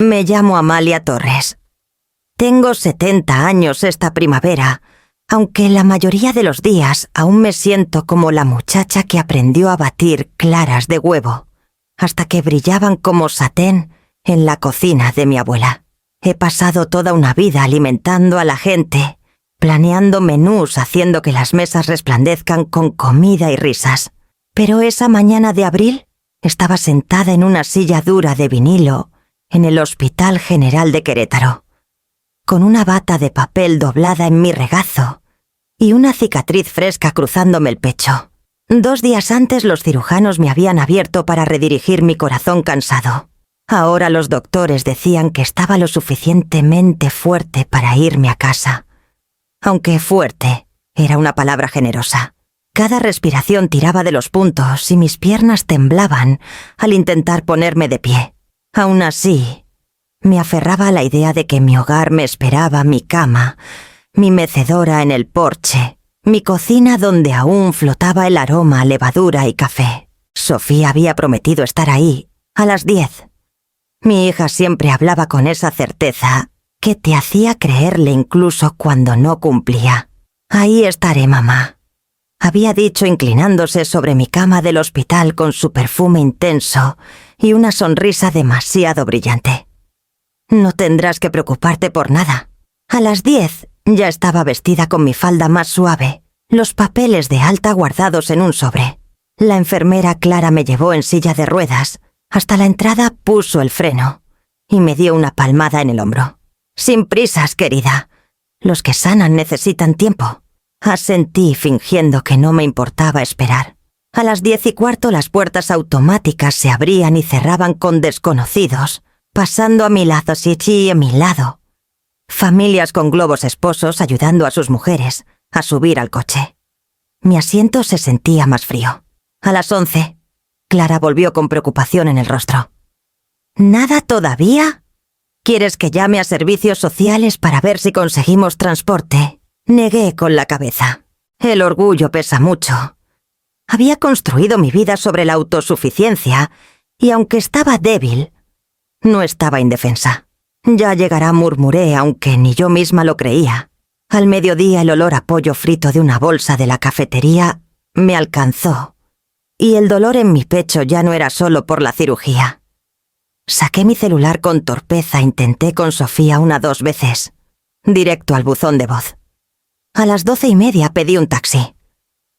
Me llamo Amalia Torres. Tengo 70 años esta primavera, aunque la mayoría de los días aún me siento como la muchacha que aprendió a batir claras de huevo, hasta que brillaban como satén en la cocina de mi abuela. He pasado toda una vida alimentando a la gente, planeando menús, haciendo que las mesas resplandezcan con comida y risas. Pero esa mañana de abril estaba sentada en una silla dura de vinilo en el Hospital General de Querétaro, con una bata de papel doblada en mi regazo y una cicatriz fresca cruzándome el pecho. 2 días antes los cirujanos me habían abierto para redirigir mi corazón cansado. Ahora los doctores decían que estaba lo suficientemente fuerte para irme a casa. Aunque fuerte era una palabra generosa. Cada respiración tiraba de los puntos y mis piernas temblaban al intentar ponerme de pie. Aún así, me aferraba a la idea de que mi hogar me esperaba, mi cama, mi mecedora en el porche, mi cocina donde aún flotaba el aroma a levadura y café. Sofía había prometido estar ahí a las 10. Mi hija siempre hablaba con esa certeza que te hacía creerle incluso cuando no cumplía. Ahí estaré, mamá, había dicho inclinándose sobre mi cama del hospital con su perfume intenso y una sonrisa demasiado brillante. No tendrás que preocuparte por nada. A las 10 ya estaba vestida con mi falda más suave, los papeles de alta guardados en un sobre. La enfermera Clara me llevó en silla de ruedas. Hasta la entrada puso el freno y me dio una palmada en el hombro. Sin prisas, querida. Los que sanan necesitan tiempo. Asentí fingiendo que no me importaba esperar. A las 10:15 las puertas automáticas se abrían y cerraban con desconocidos, pasando a mi lado, sí, a mi lado. Familias con globos esposos ayudando a sus mujeres a subir al coche. Mi asiento se sentía más frío. A las 11, Clara volvió con preocupación en el rostro. ¿Nada todavía? ¿Quieres que llame a servicios sociales para ver si conseguimos transporte? Negué con la cabeza. El orgullo pesa mucho. Había construido mi vida sobre la autosuficiencia y aunque estaba débil, no estaba indefensa. Ya llegará, murmuré, aunque ni yo misma lo creía. Al mediodía el olor a pollo frito de una bolsa de la cafetería me alcanzó. Y el dolor en mi pecho ya no era solo por la cirugía. Saqué mi celular con torpeza e intenté con Sofía 1 o 2 veces. Directo al buzón de voz. A las 12:30 pedí un taxi.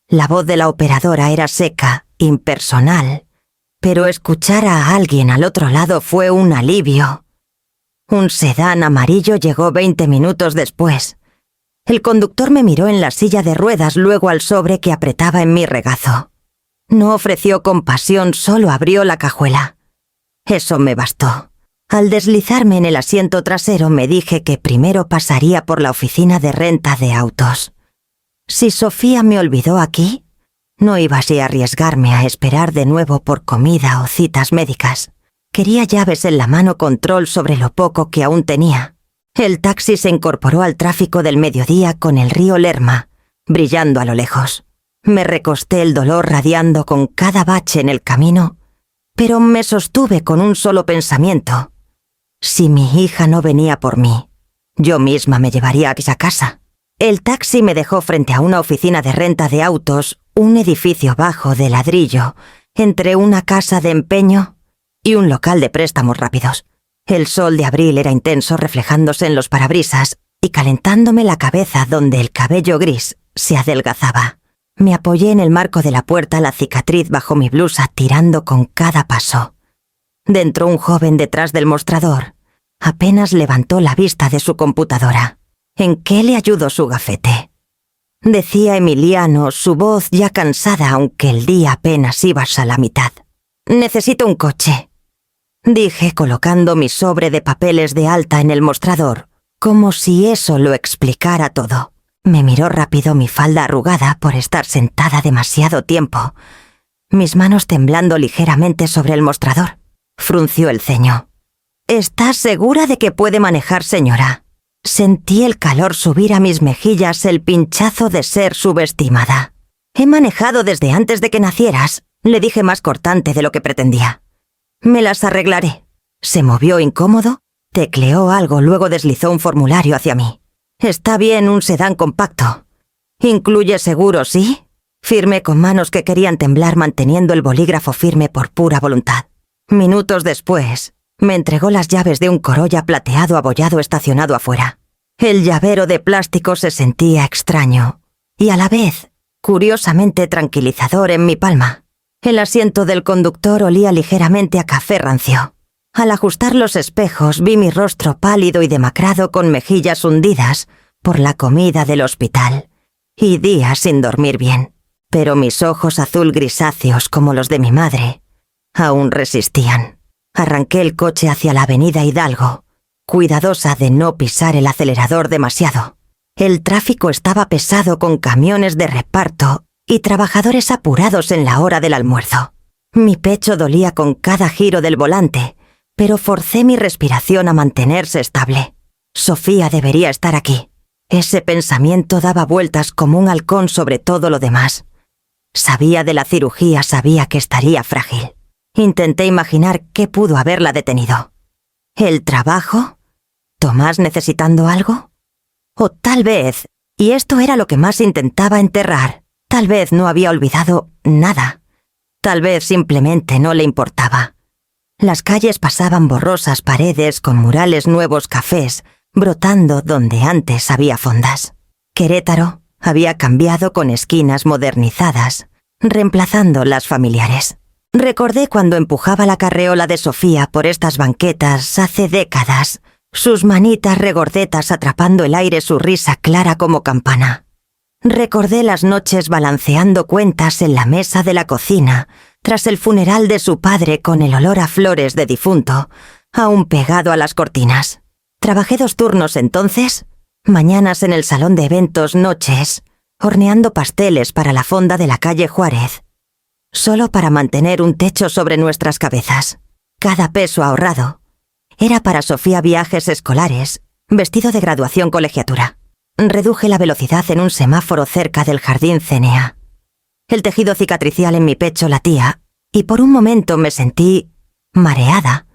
La voz de la operadora era seca, impersonal, pero escuchar a alguien al otro lado fue un alivio. Un sedán amarillo llegó 20 minutos después. El conductor me miró en la silla de ruedas, luego al sobre que apretaba en mi regazo. No ofreció compasión, solo abrió la cajuela. Eso me bastó. Al deslizarme en el asiento trasero me dije que primero pasaría por la oficina de renta de autos. Si Sofía me olvidó aquí, no iba así a arriesgarme a esperar de nuevo por comida o citas médicas. Quería llaves en la mano, control sobre lo poco que aún tenía. El taxi se incorporó al tráfico del mediodía con el río Lerma, brillando a lo lejos. Me recosté, el dolor radiando con cada bache en el camino, pero me sostuve con un solo pensamiento. Si mi hija no venía por mí, yo misma me llevaría a casa. El taxi me dejó frente a una oficina de renta de autos, un edificio bajo de ladrillo, entre una casa de empeño y un local de préstamos rápidos. El sol de abril era intenso, reflejándose en los parabrisas y calentándome la cabeza donde el cabello gris se adelgazaba. Me apoyé en el marco de la puerta, la cicatriz bajo mi blusa tirando con cada paso. Dentro un joven detrás del mostrador. Apenas levantó la vista de su computadora. ¿En qué le ayudó su gafete? Decía Emiliano, su voz ya cansada, aunque el día apenas iba a la mitad. Necesito un coche, dije colocando mi sobre de papeles de alta en el mostrador, como si eso lo explicara todo. Me miró rápido, mi falda arrugada por estar sentada demasiado tiempo, mis manos temblando ligeramente sobre el mostrador. Frunció el ceño. ¿Estás segura de que puede manejar, señora? Sentí el calor subir a mis mejillas, el pinchazo de ser subestimada. He manejado desde antes de que nacieras, le dije más cortante de lo que pretendía. Me las arreglaré. Se movió incómodo Tecleó algo, luego deslizó un formulario hacia mí. «Está bien un sedán compacto. ¿Incluye seguro, sí?» Firmé con manos que querían temblar manteniendo el bolígrafo firme por pura voluntad. Minutos después, me entregó las llaves de un Corolla plateado abollado estacionado afuera. El llavero de plástico se sentía extraño y a la vez curiosamente tranquilizador en mi palma. El asiento del conductor olía ligeramente a café rancio. Al ajustar los espejos vi mi rostro pálido y demacrado con mejillas hundidas por la comida del hospital y días sin dormir bien. Pero mis ojos azul grisáceos como los de mi madre aún resistían. Arranqué el coche hacia la avenida Hidalgo, cuidadosa de no pisar el acelerador demasiado. El tráfico estaba pesado con camiones de reparto y trabajadores apurados en la hora del almuerzo. Mi pecho dolía con cada giro del volante, pero forcé mi respiración a mantenerse estable. Sofía debería estar aquí. Ese pensamiento daba vueltas como un halcón sobre todo lo demás. Sabía de la cirugía, sabía que estaría frágil. Intenté imaginar qué pudo haberla detenido. ¿El trabajo? ¿Tomás necesitando algo? O tal vez, y esto era lo que más intentaba enterrar, tal vez no había olvidado nada. Tal vez simplemente no le importaba. Las calles pasaban borrosas paredes con murales nuevos, cafés, brotando donde antes había fondas. Querétaro había cambiado con esquinas modernizadas, reemplazando las familiares. Recordé cuando empujaba la carreola de Sofía por estas banquetas hace décadas, sus manitas regordetas atrapando el aire, su risa clara como campana. Recordé las noches balanceando cuentas en la mesa de la cocina, tras el funeral de su padre con el olor a flores de difunto, aún pegado a las cortinas. Trabajé 2 turnos entonces, mañanas en el salón de eventos, noches, horneando pasteles para la fonda de la calle Juárez, solo para mantener un techo sobre nuestras cabezas. Cada peso ahorrado era para Sofía viajes escolares, vestido de graduación, colegiatura. Reduje la velocidad en un semáforo cerca del jardín CNA. El tejido cicatricial en mi pecho latía y por un momento me sentí mareada,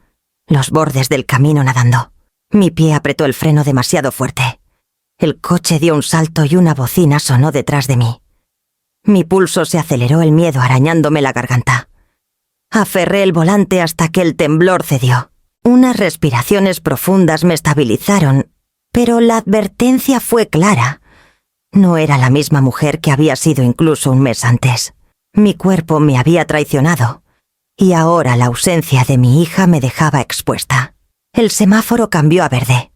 los bordes del camino nadando. Mi pie apretó el freno demasiado fuerte. El coche dio un salto y una bocina sonó detrás de mí. Mi pulso se aceleró, el miedo arañándome la garganta. Aferré el volante hasta que el temblor cedió. Unas respiraciones profundas me estabilizaron, pero la advertencia fue clara. No era la misma mujer que había sido incluso un mes antes. Mi cuerpo me había traicionado, y ahora la ausencia de mi hija me dejaba expuesta. El semáforo cambió a verde.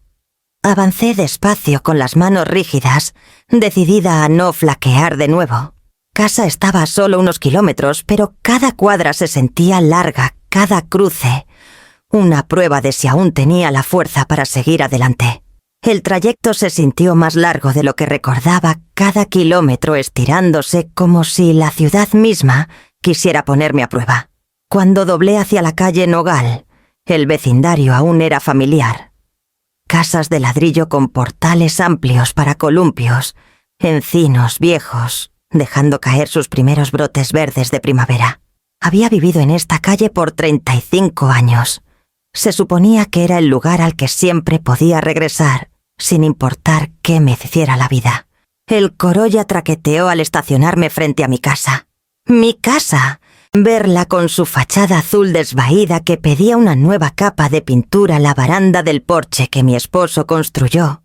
Avancé despacio con las manos rígidas, decidida a no flaquear de nuevo. Casa estaba a solo unos kilómetros, pero cada cuadra se sentía larga, cada cruce, una prueba de si aún tenía la fuerza para seguir adelante. El trayecto se sintió más largo de lo que recordaba, cada kilómetro estirándose como si la ciudad misma quisiera ponerme a prueba. Cuando doblé hacia la calle Nogal, el vecindario aún era familiar. Casas de ladrillo con portales amplios para columpios, encinos viejos, dejando caer sus primeros brotes verdes de primavera. Había vivido en esta calle por 35 años. Se suponía que era el lugar al que siempre podía regresar, sin importar qué me hiciera la vida. El Corolla traqueteó al estacionarme frente a mi casa. ¡Mi casa! Verla con su fachada azul desvaída que pedía una nueva capa de pintura en la baranda del porche que mi esposo construyó,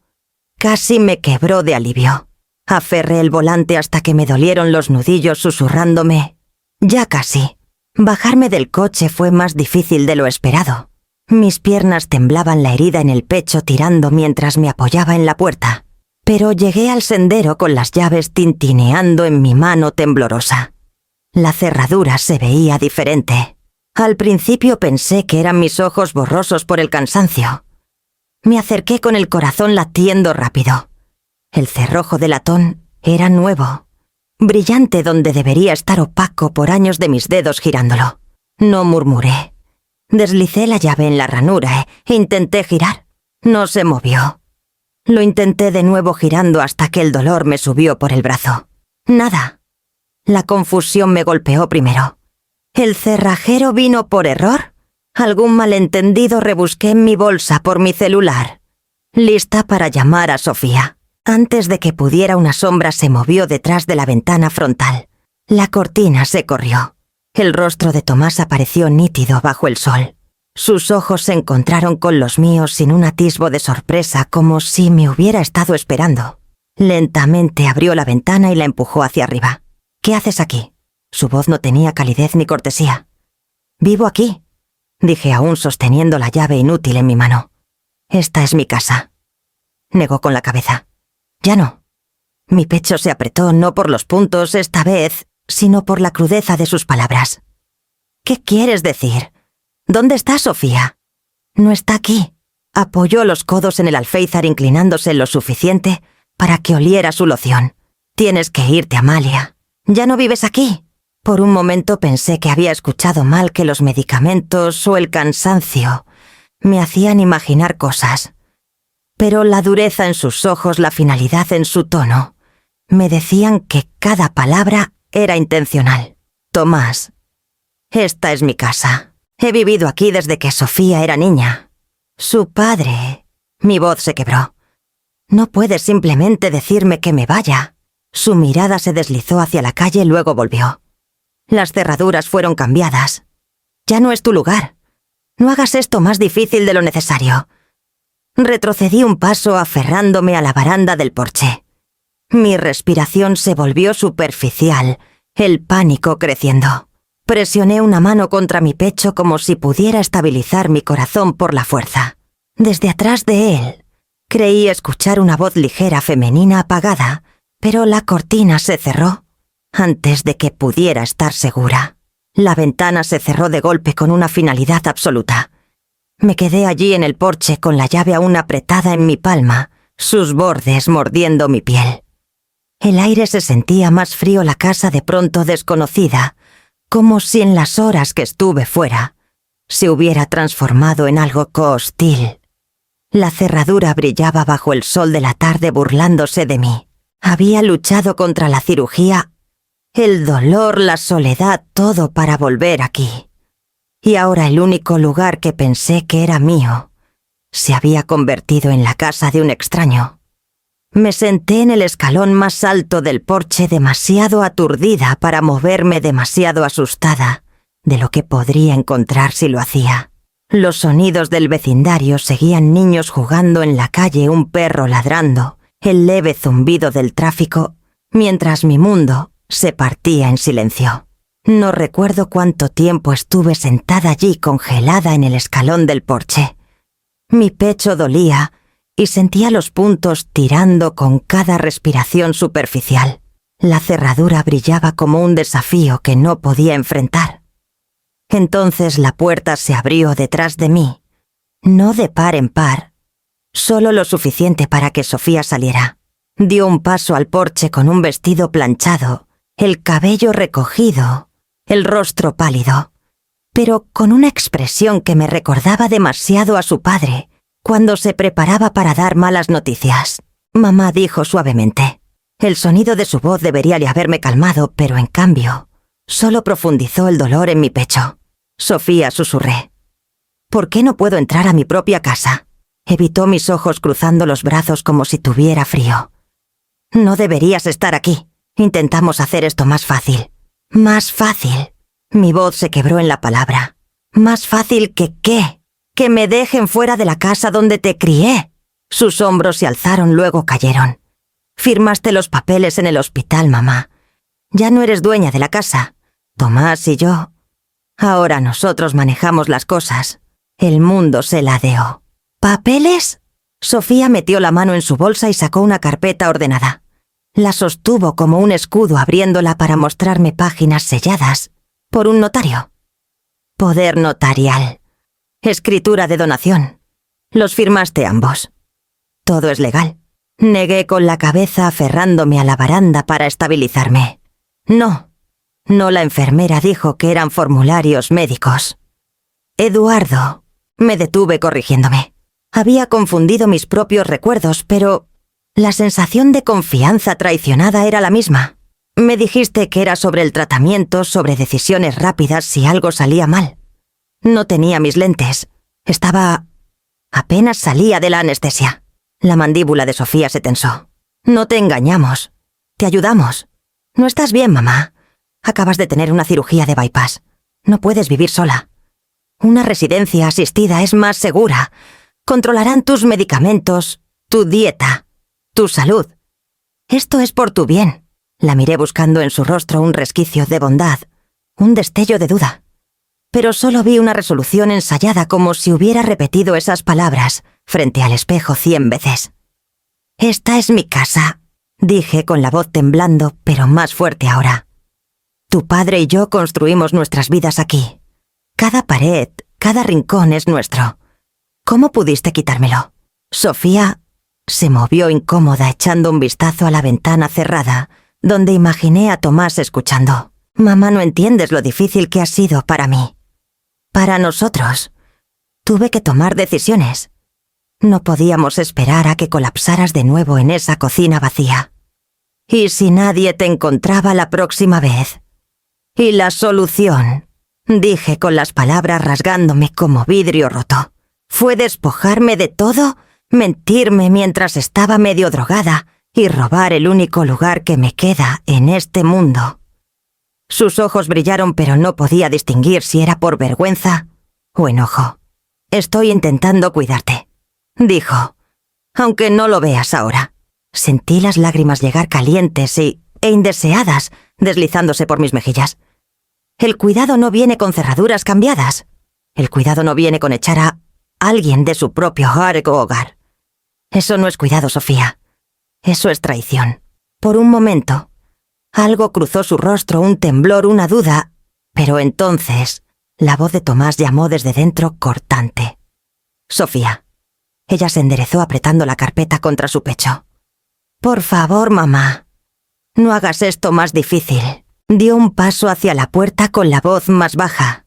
casi me quebró de alivio. Aferré el volante hasta que me dolieron los nudillos susurrándome. Ya casi. Bajarme del coche fue más difícil de lo esperado. Mis piernas temblaban, la herida en el pecho tirando mientras me apoyaba en la puerta. Pero llegué al sendero con las llaves tintineando en mi mano temblorosa. La cerradura se veía diferente. Al principio pensé que eran mis ojos borrosos por el cansancio. Me acerqué con el corazón latiendo rápido. El cerrojo de latón era nuevo, brillante donde debería estar opaco por años de mis dedos girándolo. No murmuré. Deslicé la llave en la ranura e intenté girar. No se movió. Lo intenté de nuevo girando hasta que el dolor me subió por el brazo. Nada. La confusión me golpeó primero. ¿El cerrajero vino por error? Algún malentendido rebusqué en mi bolsa por mi celular, lista para llamar a Sofía. Antes de que pudiera, una sombra se movió detrás de la ventana frontal. La cortina se corrió. El rostro de Tomás apareció nítido bajo el sol. Sus ojos se encontraron con los míos sin un atisbo de sorpresa, como si me hubiera estado esperando. Lentamente abrió la ventana y la empujó hacia arriba. «¿Qué haces aquí?» Su voz no tenía calidez ni cortesía. «Vivo aquí», dije aún sosteniendo la llave inútil en mi mano. «Esta es mi casa». Negó con la cabeza. «Ya no». Mi pecho se apretó no por los puntos esta vez, sino por la crudeza de sus palabras. «¿Qué quieres decir? ¿Dónde está Sofía?» «No está aquí». Apoyó los codos en el alféizar inclinándose lo suficiente para que oliera su loción. «Tienes que irte, Amalia. ¿Ya no vives aquí?» Por un momento pensé que había escuchado mal, que los medicamentos o el cansancio me hacían imaginar cosas. Pero la dureza en sus ojos, la finalidad en su tono, me decían que cada palabra era intencional. «Tomás, esta es mi casa. He vivido aquí desde que Sofía era niña. Su padre...» Mi voz se quebró. «No puedes simplemente decirme que me vaya». Su mirada se deslizó hacia la calle, luego volvió. «Las cerraduras fueron cambiadas. Ya no es tu lugar. No hagas esto más difícil de lo necesario». Retrocedí un paso aferrándome a la baranda del porche. Mi respiración se volvió superficial, el pánico creciendo. Presioné una mano contra mi pecho como si pudiera estabilizar mi corazón por la fuerza. Desde atrás de él, creí escuchar una voz ligera femenina apagada, pero la cortina se cerró antes de que pudiera estar segura. La ventana se cerró de golpe con una finalidad absoluta. Me quedé allí en el porche con la llave aún apretada en mi palma, sus bordes mordiendo mi piel. El aire se sentía más frío, la casa de pronto desconocida, como si en las horas que estuve fuera se hubiera transformado en algo hostil. La cerradura brillaba bajo el sol de la tarde burlándose de mí. Había luchado contra la cirugía, el dolor, la soledad, todo para volver aquí. Y ahora el único lugar que pensé que era mío se había convertido en la casa de un extraño. Me senté en el escalón más alto del porche, demasiado aturdida para moverme, demasiado asustada de lo que podría encontrar si lo hacía. Los sonidos del vecindario seguían: niños jugando en la calle, un perro ladrando, el leve zumbido del tráfico, mientras mi mundo se partía en silencio. No recuerdo cuánto tiempo estuve sentada allí, congelada en el escalón del porche. Mi pecho dolía y sentía los puntos tirando con cada respiración superficial. La cerradura brillaba como un desafío que no podía enfrentar. Entonces la puerta se abrió detrás de mí, no de par en par, solo lo suficiente para que Sofía saliera. Dio un paso al porche con un vestido planchado, el cabello recogido, el rostro pálido, pero con una expresión que me recordaba demasiado a su padre cuando se preparaba para dar malas noticias. «Mamá», dijo suavemente. El sonido de su voz debería haberme calmado, pero en cambio, solo profundizó el dolor en mi pecho. «Sofía», susurré. «¿Por qué no puedo entrar a mi propia casa?» Evitó mis ojos cruzando los brazos como si tuviera frío. «No deberías estar aquí. Intentamos hacer esto más fácil». «¿Más fácil?» Mi voz se quebró en la palabra. «¿Más fácil que qué? Que me dejen fuera de la casa donde te crié». Sus hombros se alzaron, luego cayeron. «Firmaste los papeles en el hospital, mamá. Ya no eres dueña de la casa. Tomás y yo. Ahora nosotros manejamos las cosas. El mundo se ladeó». «¿Papeles?» Sofía metió la mano en su bolsa y sacó una carpeta ordenada. La sostuvo como un escudo, abriéndola para mostrarme páginas selladas por un notario. «Poder notarial. Escritura de donación. Los firmaste ambos. Todo es legal». Negué con la cabeza, aferrándome a la baranda para estabilizarme. «No, la enfermera dijo que eran formularios médicos». «Eduardo», me detuve corrigiéndome. Había confundido mis propios recuerdos, pero la sensación de confianza traicionada era la misma. «Me dijiste que era sobre el tratamiento, sobre decisiones rápidas si algo salía mal». No tenía mis lentes. Apenas salía de la anestesia. La mandíbula de Sofía se tensó. No te engañamos. Te ayudamos. No estás bien, mamá. Acabas de tener una cirugía de bypass. No puedes vivir sola. Una residencia asistida es más segura. Controlarán tus medicamentos, tu dieta, tu salud. Esto es por tu bien. La miré buscando en su rostro un resquicio de bondad, un destello de duda. Pero solo vi una resolución ensayada como si hubiera repetido esas palabras frente al espejo 100 veces. «Esta es mi casa», dije con la voz temblando, pero más fuerte ahora. «Tu padre y yo construimos nuestras vidas aquí. Cada pared, cada rincón es nuestro. ¿Cómo pudiste quitármelo?» Sofía se movió incómoda echando un vistazo a la ventana cerrada, donde imaginé a Tomás escuchando. «Mamá, no entiendes lo difícil que ha sido para mí. Para nosotros. Tuve que tomar decisiones. No podíamos esperar a que colapsaras de nuevo en esa cocina vacía. ¿Y si nadie te encontraba la próxima vez? Y la solución», dije con las palabras rasgándome como vidrio roto, «fue despojarme de todo, mentirme mientras estaba medio drogada y robar el único lugar que me queda en este mundo». Sus ojos brillaron, pero no podía distinguir si era por vergüenza o enojo. «Estoy intentando cuidarte», dijo, «aunque no lo veas ahora». Sentí las lágrimas llegar calientes e indeseadas deslizándose por mis mejillas. El cuidado no viene con cerraduras cambiadas. El cuidado no viene con echar a alguien de su propio hogar. Eso no es cuidado, Sofía. Eso es traición. Por un momento, algo cruzó su rostro, un temblor, una duda, pero entonces la voz de Tomás llamó desde dentro cortante. «Sofía». Ella se enderezó apretando la carpeta contra su pecho. «Por favor, mamá, no hagas esto más difícil». Dio un paso hacia la puerta con la voz más baja.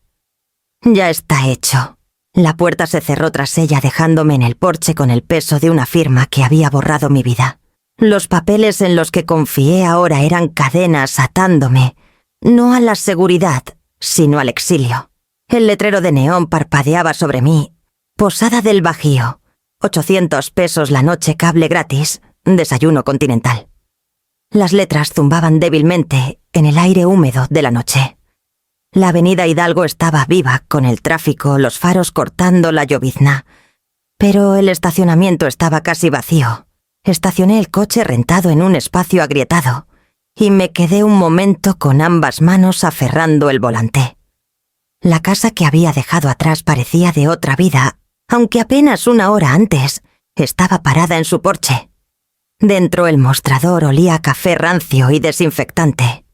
«Ya está hecho». La puerta se cerró tras ella dejándome en el porche con el peso de una firma que había borrado mi vida. Los papeles en los que confié ahora eran cadenas atándome, no a la seguridad, sino al exilio. El letrero de neón parpadeaba sobre mí. Posada del Bajío. 800 pesos la noche, cable gratis, desayuno continental. Las letras zumbaban débilmente en el aire húmedo de la noche. La avenida Hidalgo estaba viva, con el tráfico, los faros cortando la llovizna. Pero el estacionamiento estaba casi vacío. Estacioné el coche rentado en un espacio agrietado y me quedé un momento con ambas manos aferrando el volante. La casa que había dejado atrás parecía de otra vida, aunque apenas una hora antes estaba parada en su porche. Dentro el mostrador olía a café rancio y desinfectante.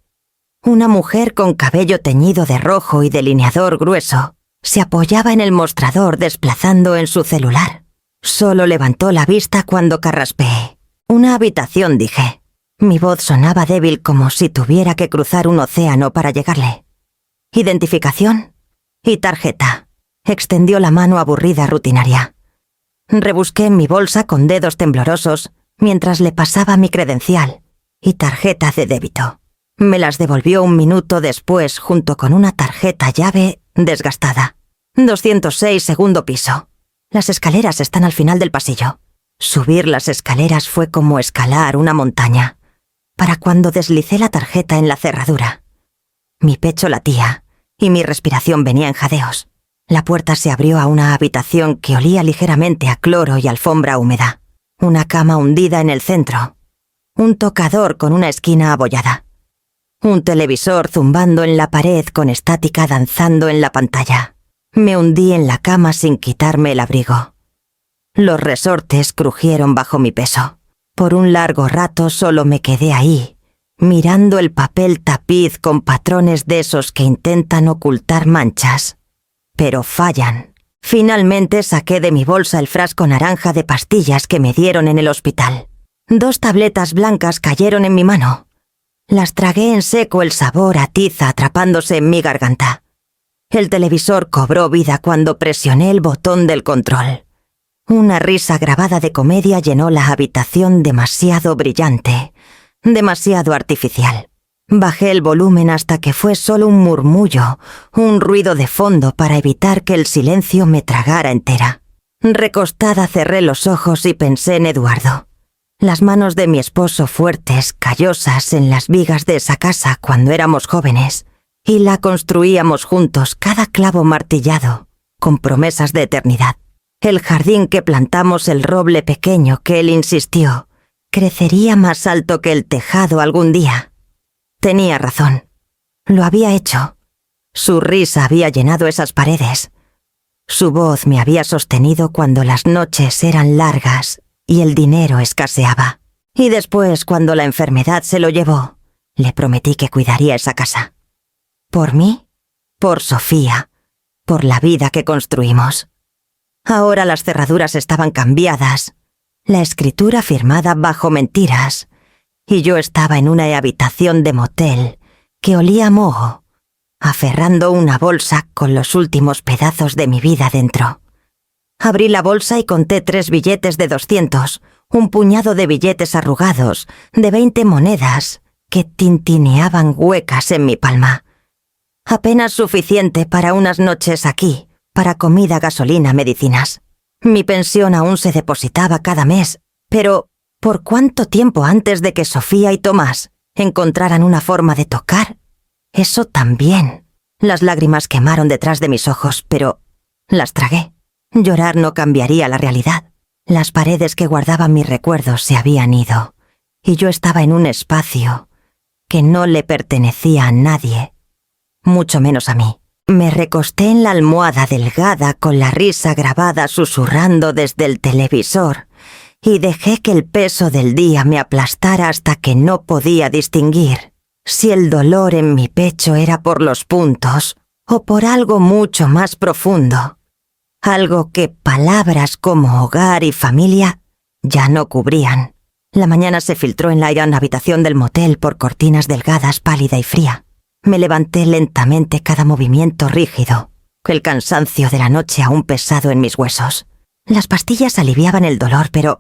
Una mujer con cabello teñido de rojo y delineador grueso se apoyaba en el mostrador desplazando en su celular. Solo levantó la vista cuando carraspeé. «Una habitación», dije. Mi voz sonaba débil como si tuviera que cruzar un océano para llegarle. «Identificación y tarjeta». Extendió la mano aburrida rutinaria. Rebusqué en mi bolsa con dedos temblorosos mientras le pasaba mi credencial y tarjeta de débito. Me las devolvió un minuto después junto con una tarjeta llave desgastada. 206, segundo piso. Las escaleras están al final del pasillo. Subir las escaleras fue como escalar una montaña. Para cuando deslicé la tarjeta en la cerradura. Mi pecho latía y mi respiración venía en jadeos. La puerta se abrió a una habitación que olía ligeramente a cloro y alfombra húmeda. Una cama hundida en el centro. Un tocador con una esquina abollada. Un televisor zumbando en la pared con estática danzando en la pantalla. Me hundí en la cama sin quitarme el abrigo. Los resortes crujieron bajo mi peso. Por un largo rato solo me quedé ahí, mirando el papel tapiz con patrones de esos que intentan ocultar manchas, pero fallan. Finalmente saqué de mi bolsa el frasco naranja de pastillas que me dieron en el hospital. 2 tabletas blancas cayeron en mi mano. Las tragué en seco, el sabor a tiza atrapándose en mi garganta. El televisor cobró vida cuando presioné el botón del control. Una risa grabada de comedia llenó la habitación, demasiado brillante, demasiado artificial. Bajé el volumen hasta que fue solo un murmullo, un ruido de fondo para evitar que el silencio me tragara entera. Recostada cerré los ojos y pensé en Eduardo. Las manos de mi esposo fuertes, callosas en las vigas de esa casa cuando éramos jóvenes, y la construíamos juntos, cada clavo martillado, con promesas de eternidad. El jardín que plantamos, el roble pequeño que él insistió, crecería más alto que el tejado algún día. Tenía razón. Lo había hecho. Su risa había llenado esas paredes. Su voz me había sostenido cuando las noches eran largas y el dinero escaseaba. Y después, cuando la enfermedad se lo llevó, le prometí que cuidaría esa casa. ¿Por mí? Por Sofía. Por la vida que construimos. Ahora las cerraduras estaban cambiadas, la escritura firmada bajo mentiras, y yo estaba en una habitación de motel que olía a moho, aferrando una bolsa con los últimos pedazos de mi vida dentro. Abrí la bolsa y conté 3 billetes de 200, un puñado de billetes arrugados, de 20 monedas, que tintineaban huecas en mi palma. Apenas suficiente para unas noches aquí, para comida, gasolina, medicinas. Mi pensión aún se depositaba cada mes, pero ¿por cuánto tiempo antes de que Sofía y Tomás encontraran una forma de tocar? Eso también. Las lágrimas quemaron detrás de mis ojos, pero las tragué. Llorar no cambiaría la realidad. Las paredes que guardaban mis recuerdos se habían ido, y yo estaba en un espacio que no le pertenecía a nadie, mucho menos a mí. Me recosté en la almohada delgada con la risa grabada susurrando desde el televisor y dejé que el peso del día me aplastara hasta que no podía distinguir si el dolor en mi pecho era por los puntos o por algo mucho más profundo, algo que palabras como hogar y familia ya no cubrían. La mañana se filtró en la gran habitación del motel por cortinas delgadas, pálida y fría. Me levanté lentamente, cada movimiento rígido, el cansancio de la noche aún pesado en mis huesos. Las pastillas aliviaban el dolor, pero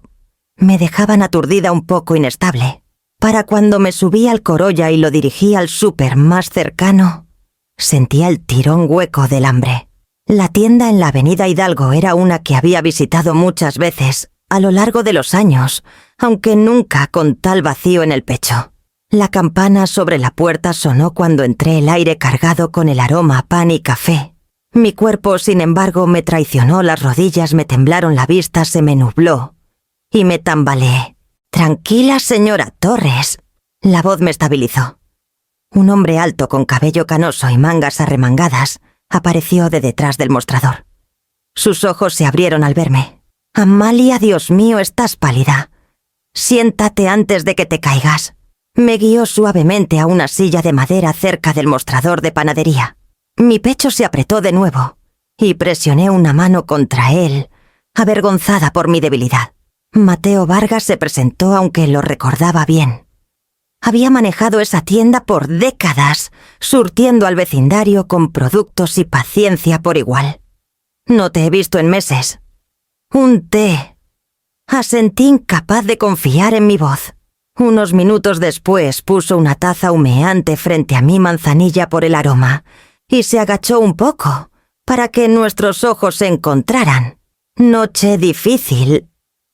me dejaban aturdida, un poco inestable. Para cuando me subí al Corolla y lo dirigí al súper más cercano, sentía el tirón hueco del hambre. La tienda en la avenida Hidalgo era una que había visitado muchas veces a lo largo de los años, aunque nunca con tal vacío en el pecho. La campana sobre la puerta sonó cuando entré, el aire cargado con el aroma a pan y café. Mi cuerpo, sin embargo, me traicionó, las rodillas me temblaron, la vista se me nubló y me tambaleé. «Tranquila, señora Torres». La voz me estabilizó. Un hombre alto con cabello canoso y mangas arremangadas apareció de detrás del mostrador. Sus ojos se abrieron al verme. «Amalia, Dios mío, estás pálida. Siéntate antes de que te caigas». Me guió suavemente a una silla de madera cerca del mostrador de panadería. Mi pecho se apretó de nuevo y presioné una mano contra él, avergonzada por mi debilidad. Mateo Vargas se presentó, aunque lo recordaba bien. Había manejado esa tienda por décadas, surtiendo al vecindario con productos y paciencia por igual. «No te he visto en meses». «Un té». Asentí, incapaz de confiar en mi voz. Unos minutos después puso una taza humeante frente a mi manzanilla por el aroma y se agachó un poco para que nuestros ojos se encontraran. Noche difícil,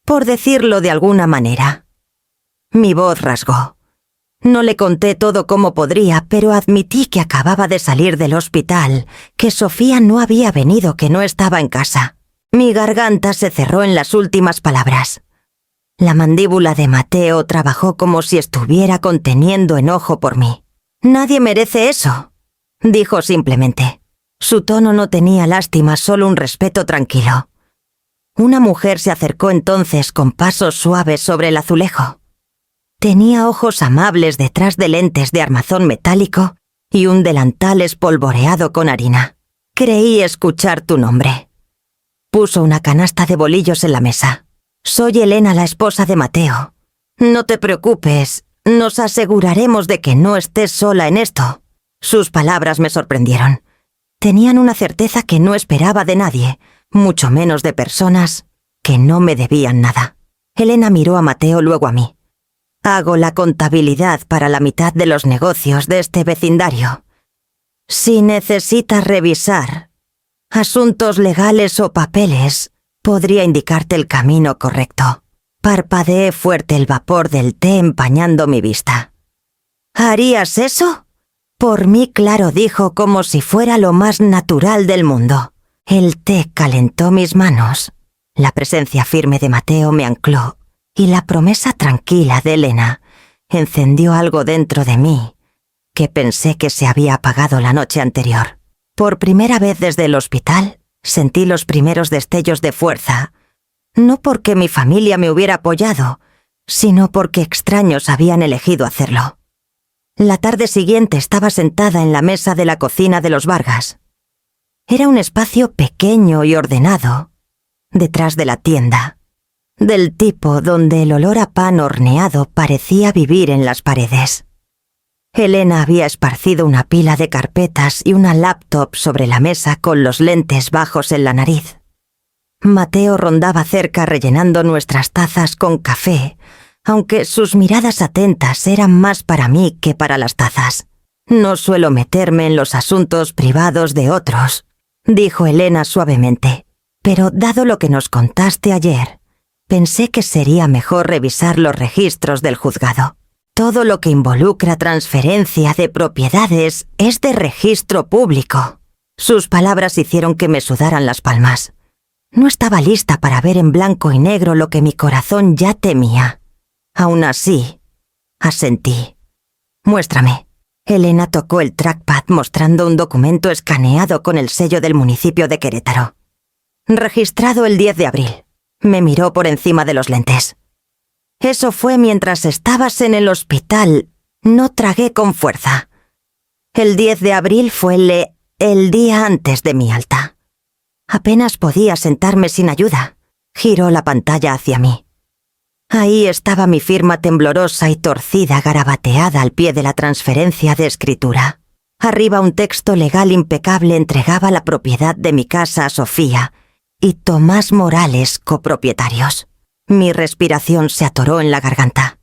por decirlo de alguna manera. Mi voz rasgó. No le conté todo como podría, pero admití que acababa de salir del hospital, que Sofía no había venido, que no estaba en casa. Mi garganta se cerró en las últimas palabras. La mandíbula de Mateo trabajó como si estuviera conteniendo enojo por mí. «Nadie merece eso», dijo simplemente. Su tono no tenía lástima, solo un respeto tranquilo. Una mujer se acercó entonces con pasos suaves sobre el azulejo. Tenía ojos amables detrás de lentes de armazón metálico y un delantal espolvoreado con harina. «Creí escuchar tu nombre». Puso una canasta de bolillos en la mesa. «Soy Elena, la esposa de Mateo. No te preocupes, nos aseguraremos de que no estés sola en esto». Sus palabras me sorprendieron. Tenían una certeza que no esperaba de nadie, mucho menos de personas que no me debían nada. Elena miró a Mateo, luego a mí. Hago la contabilidad para la mitad de los negocios de este vecindario. Si necesitas revisar asuntos legales o papeles, podría indicarte el camino correcto. Parpadeé fuerte el vapor del té empañando mi vista. ¿Harías eso? Por mí, claro, dijo como si fuera lo más natural del mundo. El té calentó mis manos. La presencia firme de Mateo me ancló, y la promesa tranquila de Elena encendió algo dentro de mí que pensé que se había apagado la noche anterior. Por primera vez desde el hospital, sentí los primeros destellos de fuerza, no porque mi familia me hubiera apoyado, sino porque extraños habían elegido hacerlo. La tarde siguiente estaba sentada en la mesa de la cocina de los Vargas. Era un espacio pequeño y ordenado, detrás de la tienda, del tipo donde el olor a pan horneado parecía vivir en las paredes. Elena había esparcido una pila de carpetas y una laptop sobre la mesa con los lentes bajos en la nariz. Mateo rondaba cerca rellenando nuestras tazas con café, aunque sus miradas atentas eran más para mí que para las tazas. No suelo meterme en los asuntos privados de otros, dijo Elena suavemente, pero dado lo que nos contaste ayer, pensé que sería mejor revisar los registros del juzgado. Todo lo que involucra transferencia de propiedades es de registro público. Sus palabras hicieron que me sudaran las palmas. No estaba lista para ver en blanco y negro lo que mi corazón ya temía. Aún así, asentí. Muéstrame. Elena tocó el trackpad mostrando un documento escaneado con el sello del municipio de Querétaro. Registrado el 10 de abril. Me miró por encima de los lentes. Eso fue mientras estabas en el hospital. No tragué con fuerza. El 10 de abril fue el día antes de mi alta. Apenas podía sentarme sin ayuda. Giró la pantalla hacia mí. Ahí estaba mi firma temblorosa y torcida garabateada al pie de la transferencia de escritura. Arriba un texto legal impecable entregaba la propiedad de mi casa a Sofía y Tomás Morales, copropietarios. Mi respiración se atoró en la garganta.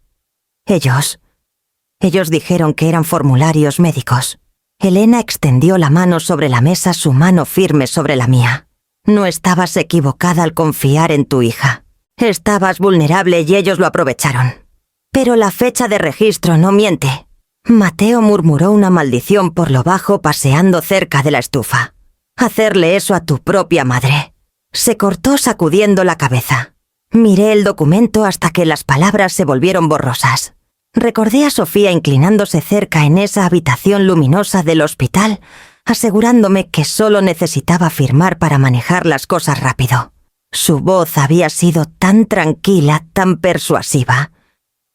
Ellos dijeron que eran formularios médicos. Elena extendió la mano sobre la mesa, su mano firme sobre la mía. No estabas equivocada al confiar en tu hija. Estabas vulnerable y ellos lo aprovecharon. Pero la fecha de registro no miente. Mateo murmuró una maldición por lo bajo paseando cerca de la estufa. Hacerle eso a tu propia madre. Se cortó sacudiendo la cabeza. Miré el documento hasta que las palabras se volvieron borrosas. Recordé a Sofía inclinándose cerca en esa habitación luminosa del hospital, asegurándome que solo necesitaba firmar para manejar las cosas rápido. Su voz había sido tan tranquila, tan persuasiva.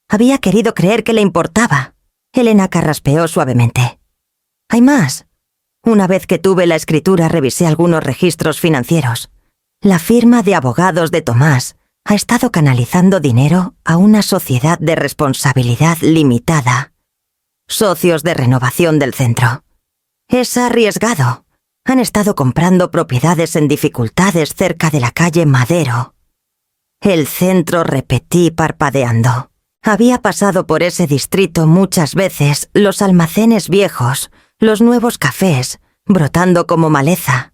Había querido creer que le importaba. Elena carraspeó suavemente. «Hay más. Una vez que tuve la escritura revisé algunos registros financieros. La firma de abogados de Tomás ha estado canalizando dinero a una sociedad de responsabilidad limitada. Socios de renovación del centro. Es arriesgado. Han estado comprando propiedades en dificultades cerca de la calle Madero. El centro, repetí parpadeando. Había pasado por ese distrito muchas veces, los almacenes viejos, los nuevos cafés, brotando como maleza.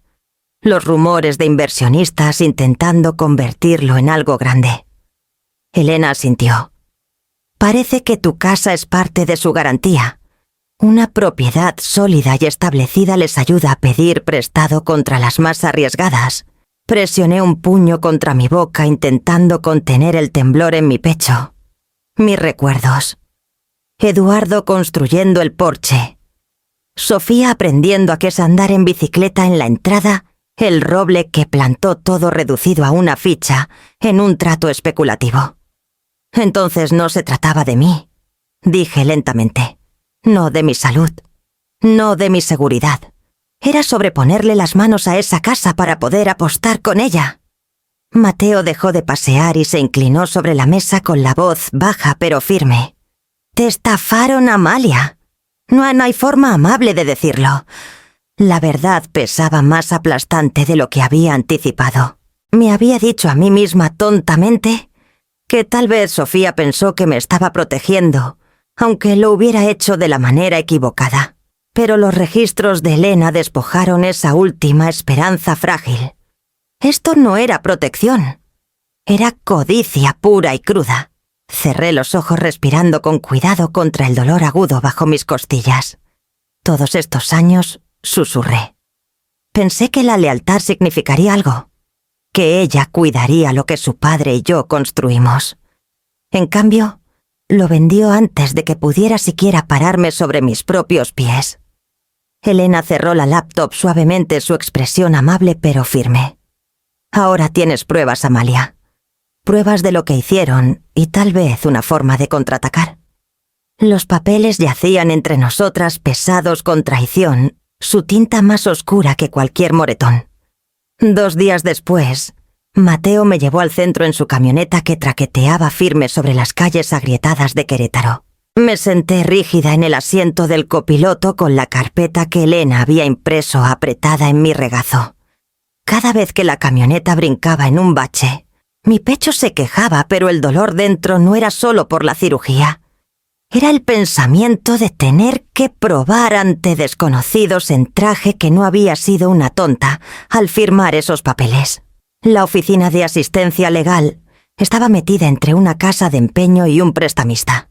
Los rumores de inversionistas intentando convertirlo en algo grande. Elena asintió. Parece que tu casa es parte de su garantía. Una propiedad sólida y establecida les ayuda a pedir prestado contra las más arriesgadas. Presioné un puño contra mi boca intentando contener el temblor en mi pecho. Mis recuerdos. Eduardo construyendo el porche. Sofía aprendiendo a qué es andar en bicicleta en la entrada, el roble que plantó todo reducido a una ficha en un trato especulativo. Entonces no se trataba de mí, dije lentamente. No de mi salud, no de mi seguridad. Era sobreponerle las manos a esa casa para poder apostar con ella. Mateo dejó de pasear y se inclinó sobre la mesa con la voz baja pero firme. «Te estafaron, Amalia. No hay forma amable de decirlo». La verdad pesaba más aplastante de lo que había anticipado. Me había dicho a mí misma tontamente que tal vez Sofía pensó que me estaba protegiendo, aunque lo hubiera hecho de la manera equivocada. Pero los registros de Elena despojaron esa última esperanza frágil. Esto no era protección. Era codicia pura y cruda. Cerré los ojos respirando con cuidado contra el dolor agudo bajo mis costillas. Todos estos años, susurré. Pensé que la lealtad significaría algo, que ella cuidaría lo que su padre y yo construimos. En cambio, lo vendió antes de que pudiera siquiera pararme sobre mis propios pies. Elena cerró la laptop suavemente, su expresión amable pero firme. Ahora tienes pruebas, Amalia. Pruebas de lo que hicieron y tal vez una forma de contraatacar. Los papeles yacían entre nosotras pesados con traición, su tinta más oscura que cualquier moretón. 2 días después, Mateo me llevó al centro en su camioneta que traqueteaba firme sobre las calles agrietadas de Querétaro. Me senté rígida en el asiento del copiloto con la carpeta que Elena había impreso apretada en mi regazo. Cada vez que la camioneta brincaba en un bache, mi pecho se quejaba, pero el dolor dentro no era solo por la cirugía. Era el pensamiento de tener que probar ante desconocidos en traje que no había sido una tonta al firmar esos papeles. La oficina de asistencia legal estaba metida entre una casa de empeño y un prestamista.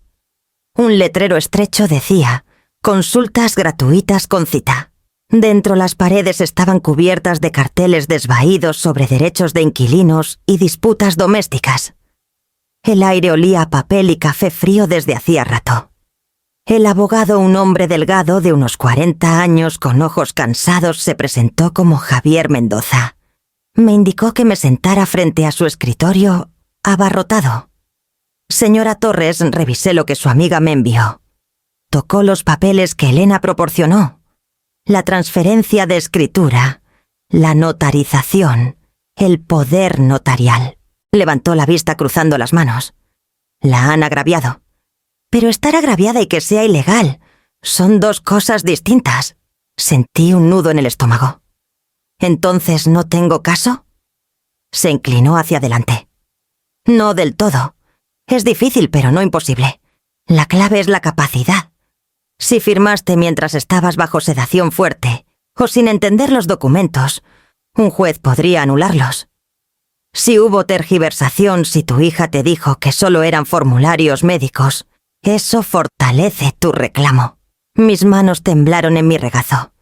Un letrero estrecho decía: consultas gratuitas con cita. Dentro las paredes estaban cubiertas de carteles desvaídos sobre derechos de inquilinos y disputas domésticas. El aire olía a papel y café frío desde hacía rato. El abogado, un hombre delgado de unos 40 años con ojos cansados, se presentó como Javier Mendoza. Me indicó que me sentara frente a su escritorio, abarrotado. Señora Torres, revisé lo que su amiga me envió. Tocó los papeles que Elena proporcionó. La transferencia de escritura, la notarización, el poder notarial. Levantó la vista cruzando las manos. La han agraviado. Pero estar agraviada y que sea ilegal son 2 cosas distintas. Sentí un nudo en el estómago. ¿Entonces no tengo caso? Se inclinó hacia adelante. No del todo. Es difícil, pero no imposible. La clave es la capacidad. Si firmaste mientras estabas bajo sedación fuerte, o sin entender los documentos, un juez podría anularlos. Si hubo tergiversación, si tu hija te dijo que solo eran formularios médicos, eso fortalece tu reclamo. Mis manos temblaron en mi regazo.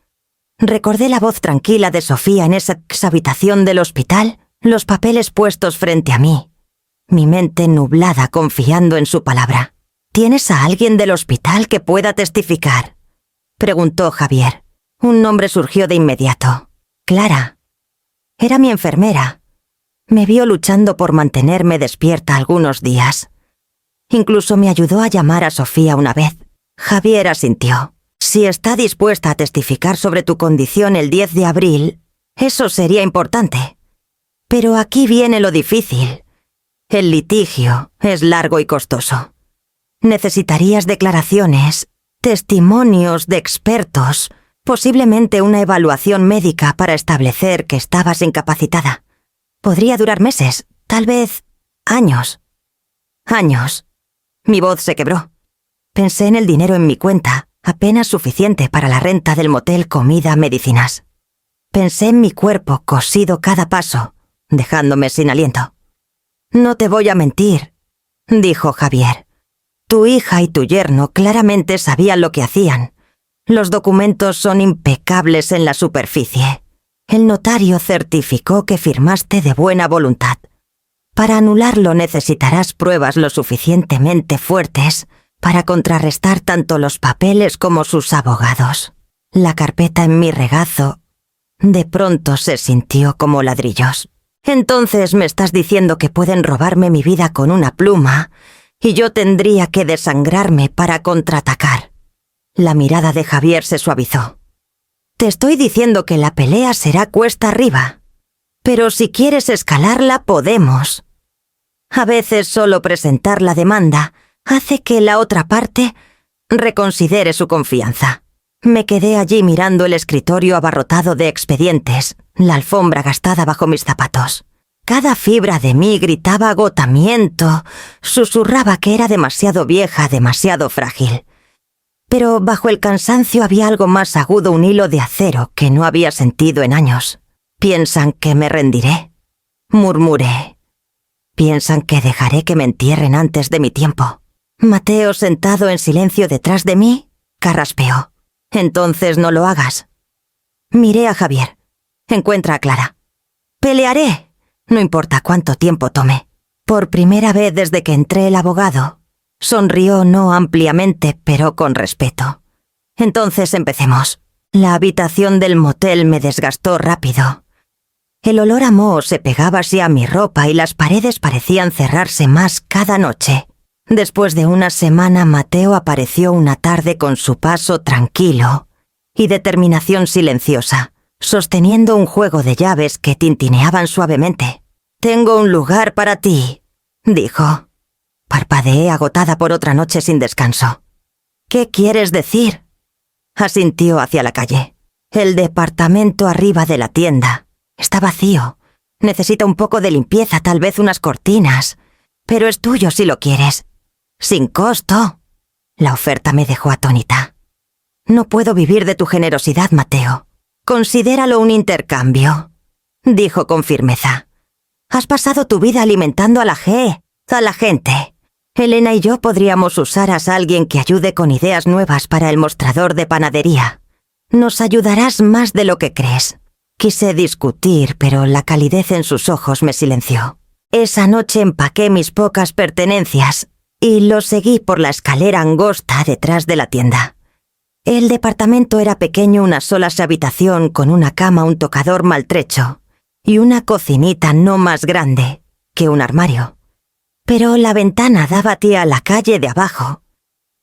Recordé la voz tranquila de Sofía en esa habitación del hospital, los papeles puestos frente a mí. Mi mente nublada confiando en su palabra. ¿Tienes a alguien del hospital que pueda testificar?, preguntó Javier. Un nombre surgió de inmediato. Clara. Era mi enfermera. Me vio luchando por mantenerme despierta algunos días. Incluso me ayudó a llamar a Sofía una vez. Javier asintió. Si está dispuesta a testificar sobre tu condición el 10 de abril, eso sería importante. Pero aquí viene lo difícil. El litigio es largo y costoso. Necesitarías declaraciones, testimonios de expertos, posiblemente una evaluación médica para establecer que estabas incapacitada. Podría durar meses, tal vez años. Años. Mi voz se quebró. Pensé en el dinero en mi cuenta, apenas suficiente para la renta del motel, comida, medicinas. Pensé en mi cuerpo cosido cada paso, dejándome sin aliento. No te voy a mentir, dijo Javier. Tu hija y tu yerno claramente sabían lo que hacían. Los documentos son impecables en la superficie. El notario certificó que firmaste de buena voluntad. Para anularlo necesitarás pruebas lo suficientemente fuertes para contrarrestar tanto los papeles como sus abogados. La carpeta en mi regazo de pronto se sintió como ladrillos. Entonces me estás diciendo que pueden robarme mi vida con una pluma y yo tendría que desangrarme para contraatacar. La mirada de Javier se suavizó. Te estoy diciendo que la pelea será cuesta arriba, pero si quieres escalarla podemos. A veces solo presentar la demanda hace que la otra parte reconsidere su confianza. Me quedé allí mirando el escritorio abarrotado de expedientes, la alfombra gastada bajo mis zapatos. Cada fibra de mí gritaba agotamiento, susurraba que era demasiado vieja, demasiado frágil. Pero bajo el cansancio había algo más agudo, un hilo de acero que no había sentido en años. «Piensan que me rendiré», murmuré. «Piensan que dejaré que me entierren antes de mi tiempo». Mateo, sentado en silencio detrás de mí, carraspeó. «Entonces no lo hagas». Miré a Javier. «Encuentra a Clara». «Pelearé, no importa cuánto tiempo tome». Por primera vez desde que entré el abogado, sonrió no ampliamente, pero con respeto. «Entonces empecemos». La habitación del motel me desgastó rápido. El olor a moho se pegaba así a mi ropa y las paredes parecían cerrarse más cada noche. Después de una semana, Mateo apareció una tarde con su paso tranquilo y determinación silenciosa, sosteniendo un juego de llaves que tintineaban suavemente. «Tengo un lugar para ti», dijo. Parpadeé agotada por otra noche sin descanso. «¿Qué quieres decir?», asintió hacia la calle. «El departamento arriba de la tienda. Está vacío. Necesita un poco de limpieza, tal vez unas cortinas. Pero es tuyo si lo quieres. Sin costo». La oferta me dejó atónita. «No puedo vivir de tu generosidad, Mateo. Considéralo un intercambio», dijo con firmeza. «Has pasado tu vida alimentando a la gente. Elena y yo podríamos usar a alguien que ayude con ideas nuevas para el mostrador de panadería. Nos ayudarás más de lo que crees». Quise discutir, pero la calidez en sus ojos me silenció. Esa noche empaqué mis pocas pertenencias y lo seguí por la escalera angosta detrás de la tienda. El departamento era pequeño, una sola habitación con una cama, un tocador maltrecho y una cocinita no más grande que un armario. Pero la ventana daba a la calle de abajo,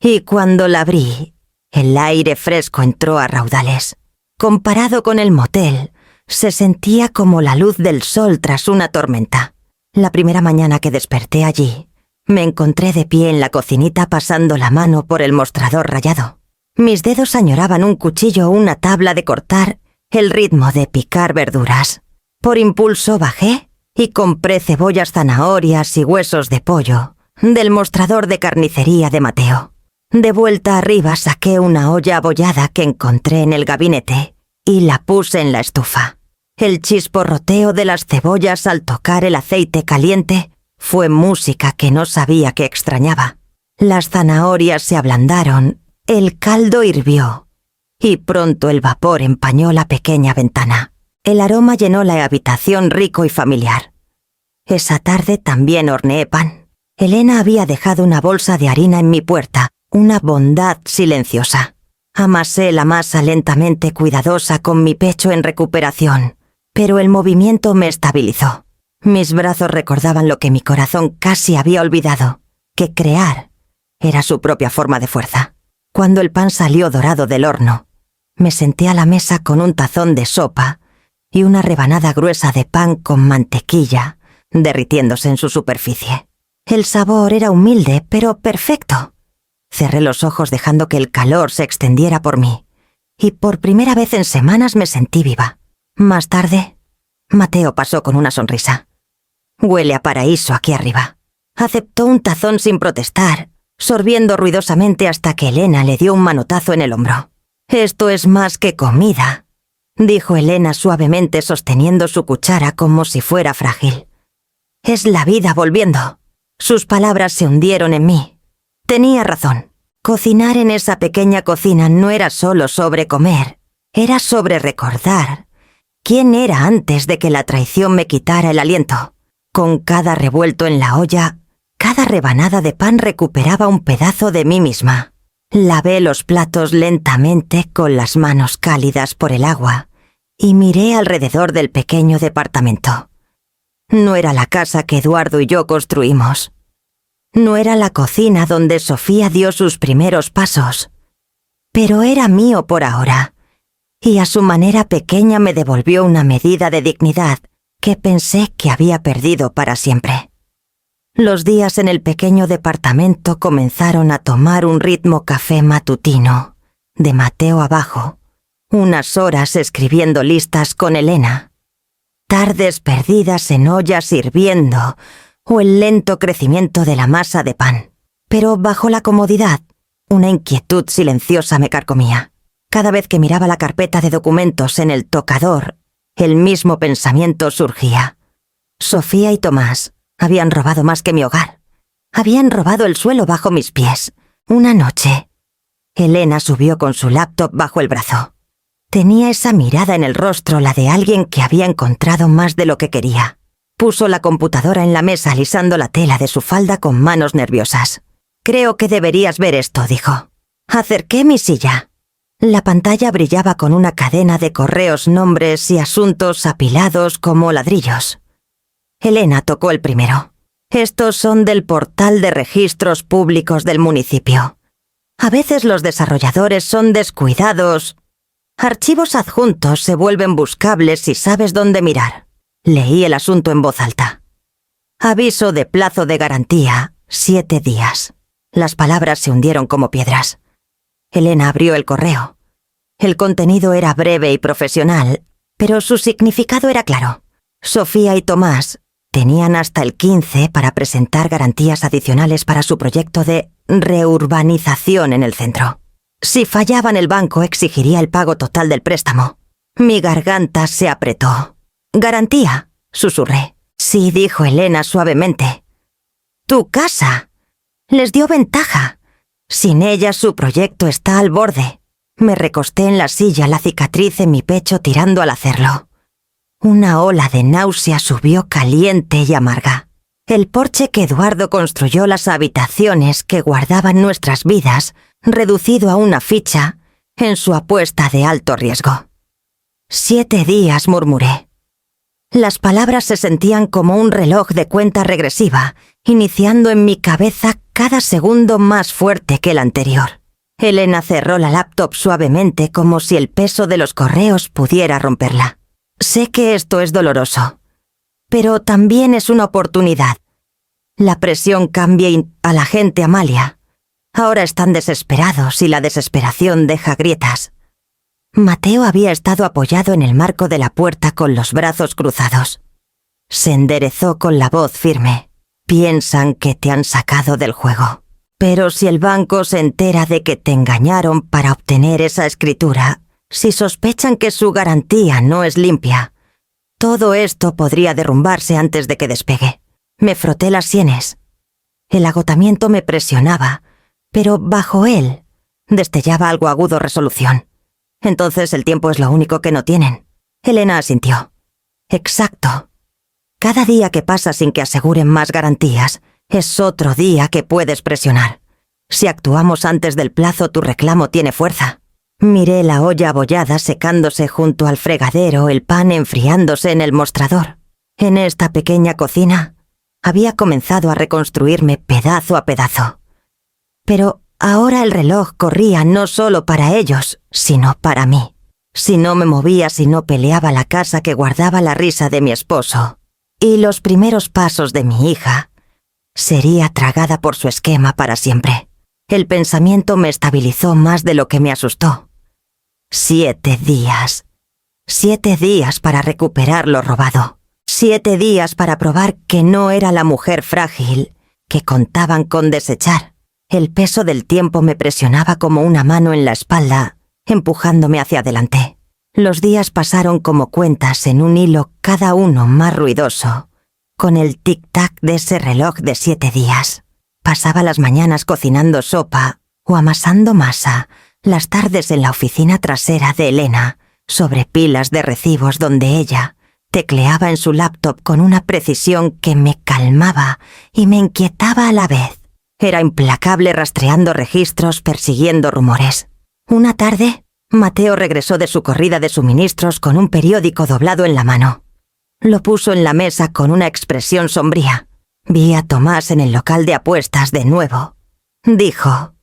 y cuando la abrí, el aire fresco entró a raudales. Comparado con el motel, se sentía como la luz del sol tras una tormenta. La primera mañana que desperté allí, me encontré de pie en la cocinita pasando la mano por el mostrador rayado. Mis dedos añoraban un cuchillo o una tabla de cortar, el ritmo de picar verduras. Por impulso bajé y compré cebollas, zanahorias y huesos de pollo del mostrador de carnicería de Mateo. De vuelta arriba saqué una olla abollada que encontré en el gabinete y la puse en la estufa. El chisporroteo de las cebollas al tocar el aceite caliente fue música que no sabía que extrañaba. Las zanahorias se ablandaron, el caldo hirvió y pronto el vapor empañó la pequeña ventana. El aroma llenó la habitación rico y familiar. Esa tarde también horneé pan. Elena había dejado una bolsa de harina en mi puerta, una bondad silenciosa. Amasé la masa lentamente, cuidadosa, con mi pecho en recuperación, pero el movimiento me estabilizó. Mis brazos recordaban lo que mi corazón casi había olvidado, que crear era su propia forma de fuerza. Cuando el pan salió dorado del horno, me senté a la mesa con un tazón de sopa y una rebanada gruesa de pan con mantequilla derritiéndose en su superficie. El sabor era humilde, pero perfecto. Cerré los ojos dejando que el calor se extendiera por mí, y por primera vez en semanas me sentí viva. Más tarde, Mateo pasó con una sonrisa. «Huele a paraíso aquí arriba». Aceptó un tazón sin protestar, sorbiendo ruidosamente hasta que Elena le dio un manotazo en el hombro. «Esto es más que comida», dijo Elena suavemente, sosteniendo su cuchara como si fuera frágil. «Es la vida volviendo». Sus palabras se hundieron en mí. Tenía razón. Cocinar en esa pequeña cocina no era solo sobre comer, era sobre recordar quién era antes de que la traición me quitara el aliento. Con cada revuelto en la olla, cada rebanada de pan recuperaba un pedazo de mí misma. Lavé los platos lentamente con las manos cálidas por el agua y miré alrededor del pequeño departamento. No era la casa que Eduardo y yo construimos. No era la cocina donde Sofía dio sus primeros pasos, pero era mío por ahora, y a su manera pequeña me devolvió una medida de dignidad que pensé que había perdido para siempre. Los días en el pequeño departamento comenzaron a tomar un ritmo café matutino, de Mateo abajo, unas horas escribiendo listas con Elena, tardes perdidas en ollas hirviendo o el lento crecimiento de la masa de pan. Pero bajo la comodidad, una inquietud silenciosa me carcomía. Cada vez que miraba la carpeta de documentos en el tocador, el mismo pensamiento surgía. Sofía y Tomás habían robado más que mi hogar. Habían robado el suelo bajo mis pies. Una noche, Elena subió con su laptop bajo el brazo. Tenía esa mirada en el rostro, la de alguien que había encontrado más de lo que quería. Puso la computadora en la mesa alisando la tela de su falda con manos nerviosas. «Creo que deberías ver esto», dijo. Acerqué mi silla. La pantalla brillaba con una cadena de correos, nombres y asuntos apilados como ladrillos. Elena tocó el primero. «Estos son del portal de registros públicos del municipio. A veces los desarrolladores son descuidados. Archivos adjuntos se vuelven buscables si sabes dónde mirar». Leí el asunto en voz alta. «Aviso de plazo de garantía, 7 días». Las palabras se hundieron como piedras. Elena abrió el correo. El contenido era breve y profesional, pero su significado era claro. Sofía y Tomás tenían hasta el 15 para presentar garantías adicionales para su proyecto de reurbanización en el centro. Si fallaban, el banco exigiría el pago total del préstamo. Mi garganta se apretó. «¿Garantía?», susurré. «Sí», dijo Elena suavemente. «Tu casa. Les dio ventaja. Sin ella su proyecto está al borde». Me recosté en la silla, la cicatriz en mi pecho tirando al hacerlo. Una ola de náusea subió caliente y amarga. El porche que Eduardo construyó, las habitaciones que guardaban nuestras vidas, reducido a una ficha en su apuesta de alto riesgo. 7 días, murmuré. Las palabras se sentían como un reloj de cuenta regresiva, iniciando en mi cabeza cada segundo más fuerte que el anterior. Elena cerró la laptop suavemente como si el peso de los correos pudiera romperla. «Sé que esto es doloroso, pero también es una oportunidad. La presión cambia a la gente, Amalia. Ahora están desesperados y la desesperación deja grietas». Mateo había estado apoyado en el marco de la puerta con los brazos cruzados. Se enderezó con la voz firme. «Piensan que te han sacado del juego. Pero si el banco se entera de que te engañaron para obtener esa escritura, si sospechan que su garantía no es limpia, todo esto podría derrumbarse antes de que despegue». Me froté las sienes. El agotamiento me presionaba, pero bajo él destellaba algo agudo: resolución. «Entonces el tiempo es lo único que no tienen». Elena asintió. «Exacto. Cada día que pasa sin que aseguren más garantías es otro día que puedes presionar. Si actuamos antes del plazo, tu reclamo tiene fuerza». Miré la olla abollada secándose junto al fregadero, el pan enfriándose en el mostrador. En esta pequeña cocina había comenzado a reconstruirme pedazo a pedazo. Pero ahora el reloj corría no solo para ellos, sino para mí. Si no me movía, si no peleaba, la casa que guardaba la risa de mi esposo y los primeros pasos de mi hija sería tragada por su esquema para siempre. El pensamiento me estabilizó más de lo que me asustó. 7 días. 7 días para recuperar lo robado. 7 días para probar que no era la mujer frágil que contaban con desechar. El peso del tiempo me presionaba como una mano en la espalda, empujándome hacia adelante. Los días pasaron como cuentas en un hilo, cada uno más ruidoso, con el tic-tac de ese reloj de 7 días. Pasaba las mañanas cocinando sopa o amasando masa, las tardes en la oficina trasera de Elena, sobre pilas de recibos donde ella tecleaba en su laptop con una precisión que me calmaba y me inquietaba a la vez. Era implacable rastreando registros, persiguiendo rumores. Una tarde, Mateo regresó de su corrida de suministros con un periódico doblado en la mano. Lo puso en la mesa con una expresión sombría. Vi a Tomás en el local de apuestas de nuevo. Dijo: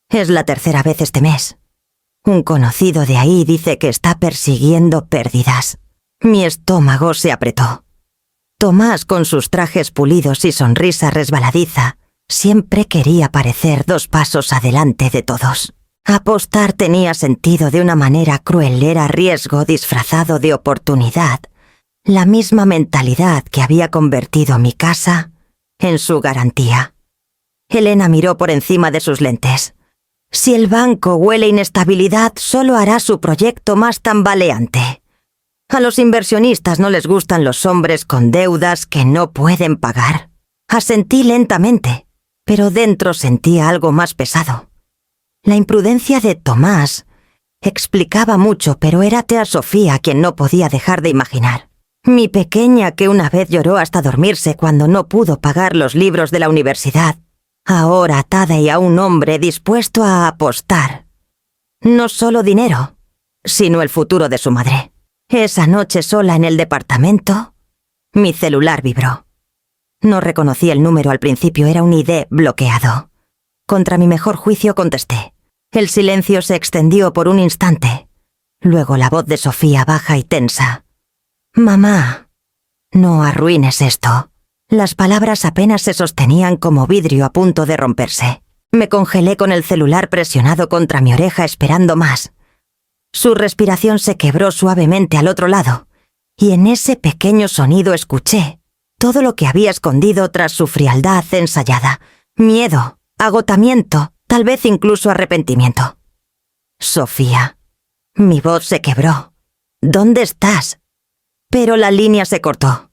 «Es la 3ª vez este mes. Un conocido de ahí dice que está persiguiendo pérdidas». Mi estómago se apretó. Tomás, con sus trajes pulidos y sonrisa resbaladiza, siempre quería parecer 2 pasos adelante de todos. Apostar tenía sentido de una manera cruel, era riesgo disfrazado de oportunidad, La misma mentalidad que había convertido mi casa en su garantía. Elena miró por encima de sus lentes. Si el banco huele inestabilidad, solo hará su proyecto más tambaleante. A los inversionistas no les gustan los hombres con deudas que no pueden pagar. Asentí lentamente, pero dentro sentía algo más pesado. La imprudencia de Tomás explicaba mucho, pero era tía Sofía quien no podía dejar de imaginar. Mi pequeña, que una vez lloró hasta dormirse cuando no pudo pagar los libros de la universidad, ahora atada y a un hombre dispuesto a apostar. No solo dinero, sino el futuro de su madre. Esa noche sola en el departamento, mi celular vibró. No reconocí el número al principio, era un ID bloqueado. Contra mi mejor juicio contesté. El silencio se extendió por un instante. Luego la voz de Sofía baja y tensa. «Mamá, no arruines esto». Las palabras apenas se sostenían como vidrio a punto de romperse. Me congelé con el celular presionado contra mi oreja esperando más. Su respiración se quebró suavemente al otro lado, y en ese pequeño sonido escuché todo lo que había escondido tras su frialdad ensayada. Miedo, agotamiento, tal vez incluso arrepentimiento. «Sofía». Mi voz se quebró. «¿Dónde estás?» Pero la línea se cortó.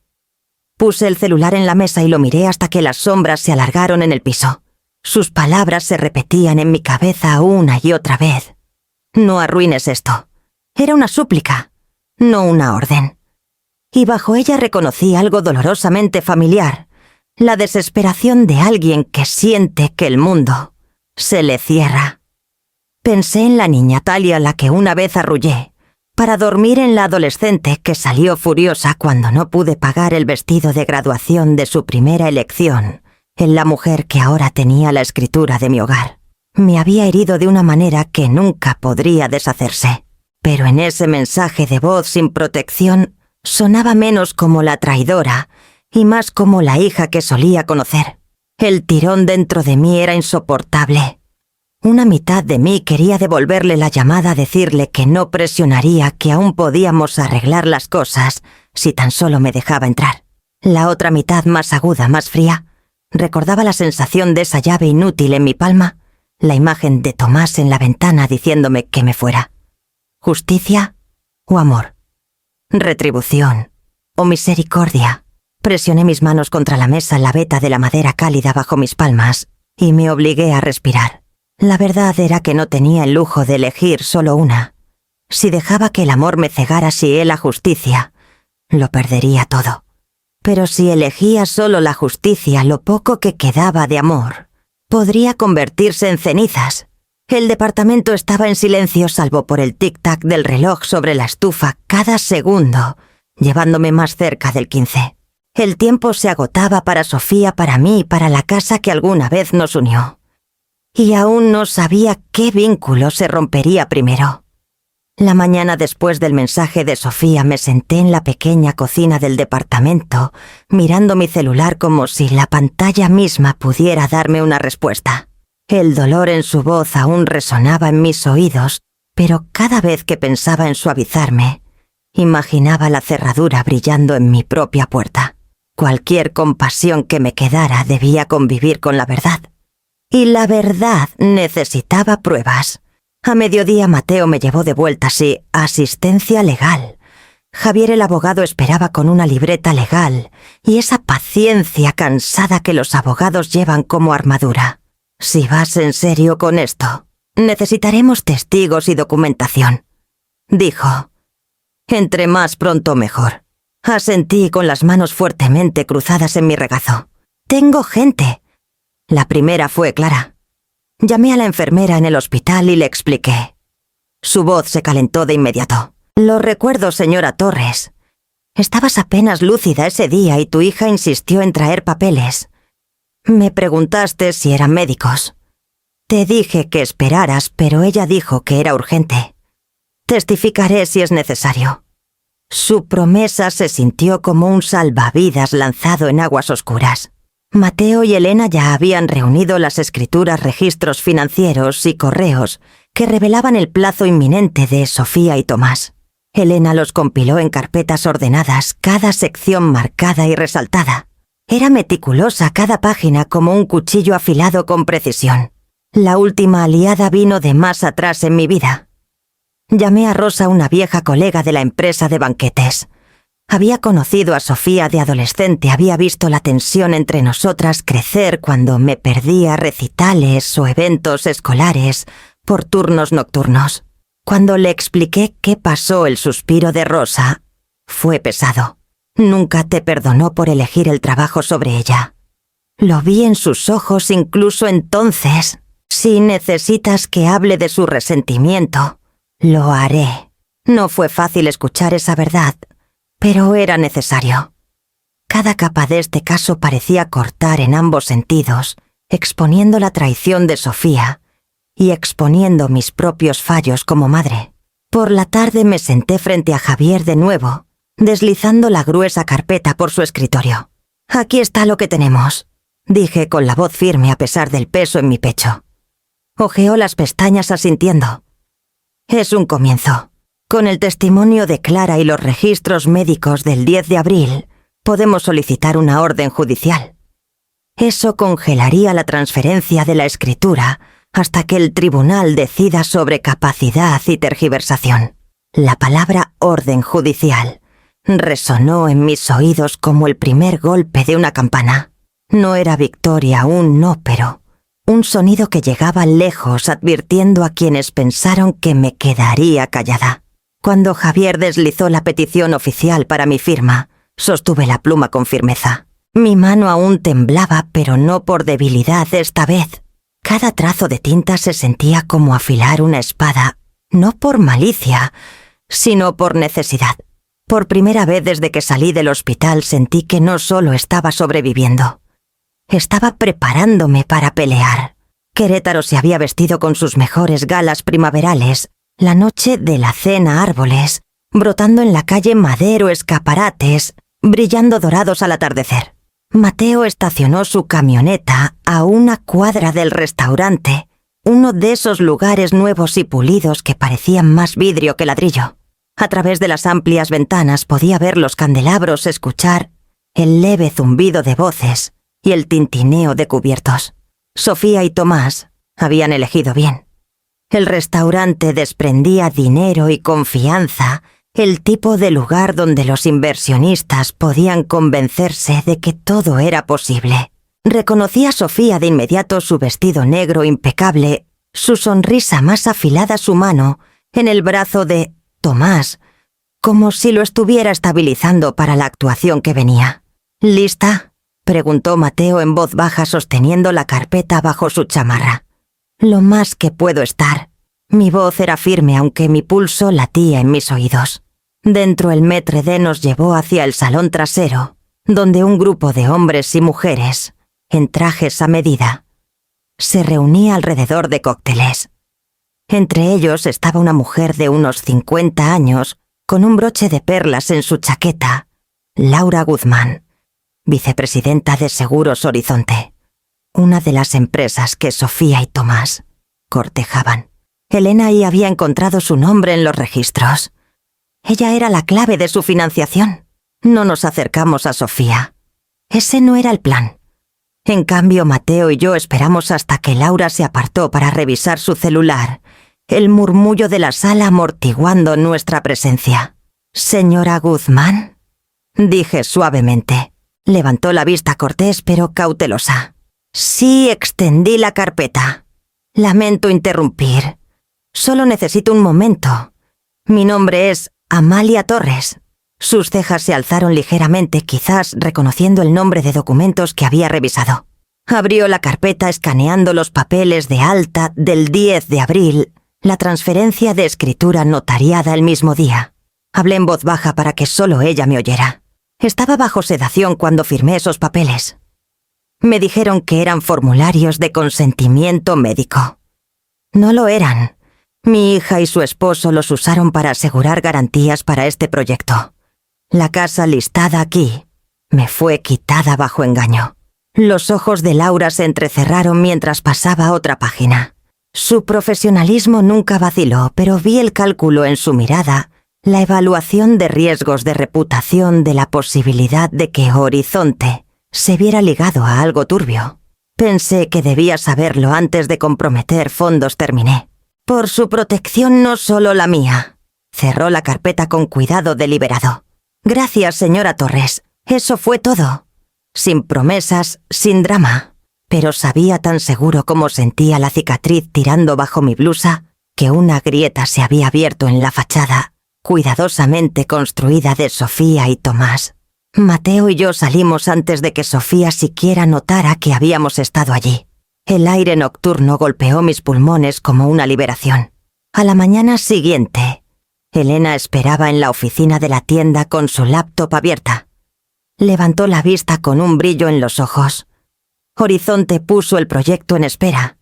Puse el celular en la mesa y lo miré hasta que las sombras se alargaron en el piso. Sus palabras se repetían en mi cabeza una y otra vez. «No arruines esto». Era una súplica, no una orden. Y bajo ella reconocí algo dolorosamente familiar, la desesperación de alguien que siente que el mundo se le cierra. Pensé en la niña Talia a la que una vez arrullé, para dormir en la adolescente que salió furiosa cuando no pude pagar el vestido de graduación de su primera elección, en la mujer que ahora tenía la escritura de mi hogar. Me había herido de una manera que nunca podría deshacerse, pero en ese mensaje de voz sin protección sonaba menos como la traidora y más como la hija que solía conocer. El tirón dentro de mí era insoportable. Una mitad de mí quería devolverle la llamada a decirle que no presionaría, que aún podíamos arreglar las cosas si tan solo me dejaba entrar. La otra mitad, más aguda, más fría, recordaba la sensación de esa llave inútil en mi palma, la imagen de Tomás en la ventana diciéndome que me fuera. ¿Justicia o amor? ¿Retribución o misericordia? Presioné mis manos contra la mesa, la veta de la madera cálida bajo mis palmas, y me obligué a respirar. La verdad era que no tenía el lujo de elegir solo una. Si dejaba que el amor me cegara, si la justicia, lo perdería todo. Pero si elegía solo la justicia, lo poco que quedaba de amor podría convertirse en cenizas. El departamento estaba en silencio salvo por el tic-tac del reloj sobre la estufa cada segundo, llevándome más cerca del 15. El tiempo se agotaba para Sofía, para mí y para la casa que alguna vez nos unió. Y aún no sabía qué vínculo se rompería primero. La mañana después del mensaje de Sofía me senté en la pequeña cocina del departamento, mirando mi celular como si la pantalla misma pudiera darme una respuesta. El dolor en su voz aún resonaba en mis oídos, pero cada vez que pensaba en suavizarme, imaginaba la cerradura brillando en mi propia puerta. Cualquier compasión que me quedara debía convivir con la verdad. Y la verdad necesitaba pruebas. A mediodía Mateo me llevó de vuelta, sí, asistencia legal. Javier el abogado esperaba con una libreta legal y esa paciencia cansada que los abogados llevan como armadura. Si vas en serio con esto, necesitaremos testigos y documentación, dijo. Entre más pronto mejor. Asentí con las manos fuertemente cruzadas en mi regazo. Tengo gente. La primera fue clara. Llamé a la enfermera en el hospital y le expliqué. Su voz se calentó de inmediato. Lo recuerdo, señora Torres. Estabas apenas lúcida ese día y tu hija insistió en traer papeles. Me preguntaste si eran médicos. Te dije que esperaras, pero ella dijo que era urgente. Testificaré si es necesario. Su promesa se sintió como un salvavidas lanzado en aguas oscuras. Mateo y Elena ya habían reunido las escrituras, registros financieros y correos que revelaban el plazo inminente de Sofía y Tomás. Elena los compiló en carpetas ordenadas, cada sección marcada y resaltada. Era meticulosa cada página como un cuchillo afilado con precisión. La última aliada vino de más atrás en mi vida. Llamé a Rosa, una vieja colega de la empresa de banquetes. Había conocido a Sofía de adolescente, había visto la tensión entre nosotras crecer cuando me perdía recitales o eventos escolares por turnos nocturnos. Cuando le expliqué qué pasó, el suspiro de Rosa fue pesado. Nunca te perdonó por elegir el trabajo sobre ella. Lo vi en sus ojos incluso entonces. Si necesitas que hable de su resentimiento, lo haré. No fue fácil escuchar esa verdad, pero era necesario. Cada capa de este caso parecía cortar en ambos sentidos, exponiendo la traición de Sofía y exponiendo mis propios fallos como madre. Por la tarde me senté frente a Javier de nuevo, deslizando la gruesa carpeta por su escritorio. «Aquí está lo que tenemos», dije con la voz firme a pesar del peso en mi pecho. Hojeó las pestañas asintiendo. «Es un comienzo. Con el testimonio de Clara y los registros médicos del 10 de abril, podemos solicitar una orden judicial. Eso congelaría la transferencia de la escritura hasta que el tribunal decida sobre capacidad y tergiversación». La palabra orden judicial resonó en mis oídos como el primer golpe de una campana. No era victoria aún, no, pero un sonido que llegaba lejos, advirtiendo a quienes pensaron que me quedaría callada. Cuando Javier deslizó la petición oficial para mi firma, sostuve la pluma con firmeza. Mi mano aún temblaba, pero no por debilidad esta vez. Cada trazo de tinta se sentía como afilar una espada, no por malicia, sino por necesidad. Por primera vez desde que salí del hospital sentí que no solo estaba sobreviviendo. Estaba preparándome para pelear. Querétaro se había vestido con sus mejores galas primaverales, la noche de la cena árboles, brotando en la calle Madero escaparates, brillando dorados al atardecer. Mateo estacionó su camioneta a una cuadra del restaurante, uno de esos lugares nuevos y pulidos que parecían más vidrio que ladrillo. A través de las amplias ventanas podía ver los candelabros, escuchar el leve zumbido de voces y el tintineo de cubiertos. Sofía y Tomás habían elegido bien. El restaurante desprendía dinero y confianza, el tipo de lugar donde los inversionistas podían convencerse de que todo era posible. Reconocí a Sofía de inmediato, su vestido negro impecable, su sonrisa más afilada, su mano en el brazo de Tomás, como si lo estuviera estabilizando para la actuación que venía. «¿Lista?», preguntó Mateo en voz baja, sosteniendo la carpeta bajo su chamarra. «Lo más que puedo estar». Mi voz era firme, aunque mi pulso latía en mis oídos. Dentro el maître d' nos llevó hacia el salón trasero, donde un grupo de hombres y mujeres, en trajes a medida, se reunía alrededor de cócteles. Entre ellos estaba una mujer de unos 50 años, con un broche de perlas en su chaqueta, Laura Guzmán, vicepresidenta de Seguros Horizonte, una de las empresas que Sofía y Tomás cortejaban. Elena ahí había encontrado su nombre en los registros. Ella era la clave de su financiación. No nos acercamos a Sofía. Ese no era el plan. En cambio, Mateo y yo esperamos hasta que Laura se apartó para revisar su celular, el murmullo de la sala amortiguando nuestra presencia. «Señora Guzmán», dije suavemente. Levantó la vista cortés pero cautelosa. «Sí», extendí la carpeta. «Lamento interrumpir. Solo necesito un momento. Mi nombre es Amalia Torres». Sus cejas se alzaron ligeramente, quizás reconociendo el nombre de documentos que había revisado. Abrió la carpeta escaneando los papeles de alta del 10 de abril, la transferencia de escritura notariada el mismo día. Hablé en voz baja para que solo ella me oyera. Estaba bajo sedación cuando firmé esos papeles. Me dijeron que eran formularios de consentimiento médico. No lo eran. Mi hija y su esposo los usaron para asegurar garantías para este proyecto. La casa listada aquí me fue quitada bajo engaño. Los ojos de Laura se entrecerraron mientras pasaba otra página. Su profesionalismo nunca vaciló, pero vi el cálculo en su mirada La evaluación de riesgos de reputación de la posibilidad de que Horizonte se viera ligado a algo turbio. Pensé que debía saberlo antes de comprometer fondos. Terminé. Por su protección, no solo la mía. Cerró la carpeta con cuidado deliberado. Gracias, señora Torres. Eso fue todo. Sin promesas, sin drama. Pero sabía tan seguro cómo sentía la cicatriz tirando bajo mi blusa que una grieta se había abierto en la fachada, cuidadosamente construida de Sofía y Tomás. Mateo y yo salimos antes de que Sofía siquiera notara que habíamos estado allí. El aire nocturno golpeó mis pulmones como una liberación. A la mañana siguiente, Elena esperaba en la oficina de la tienda con su laptop abierta. Levantó la vista con un brillo en los ojos. Horizonte puso el proyecto en espera.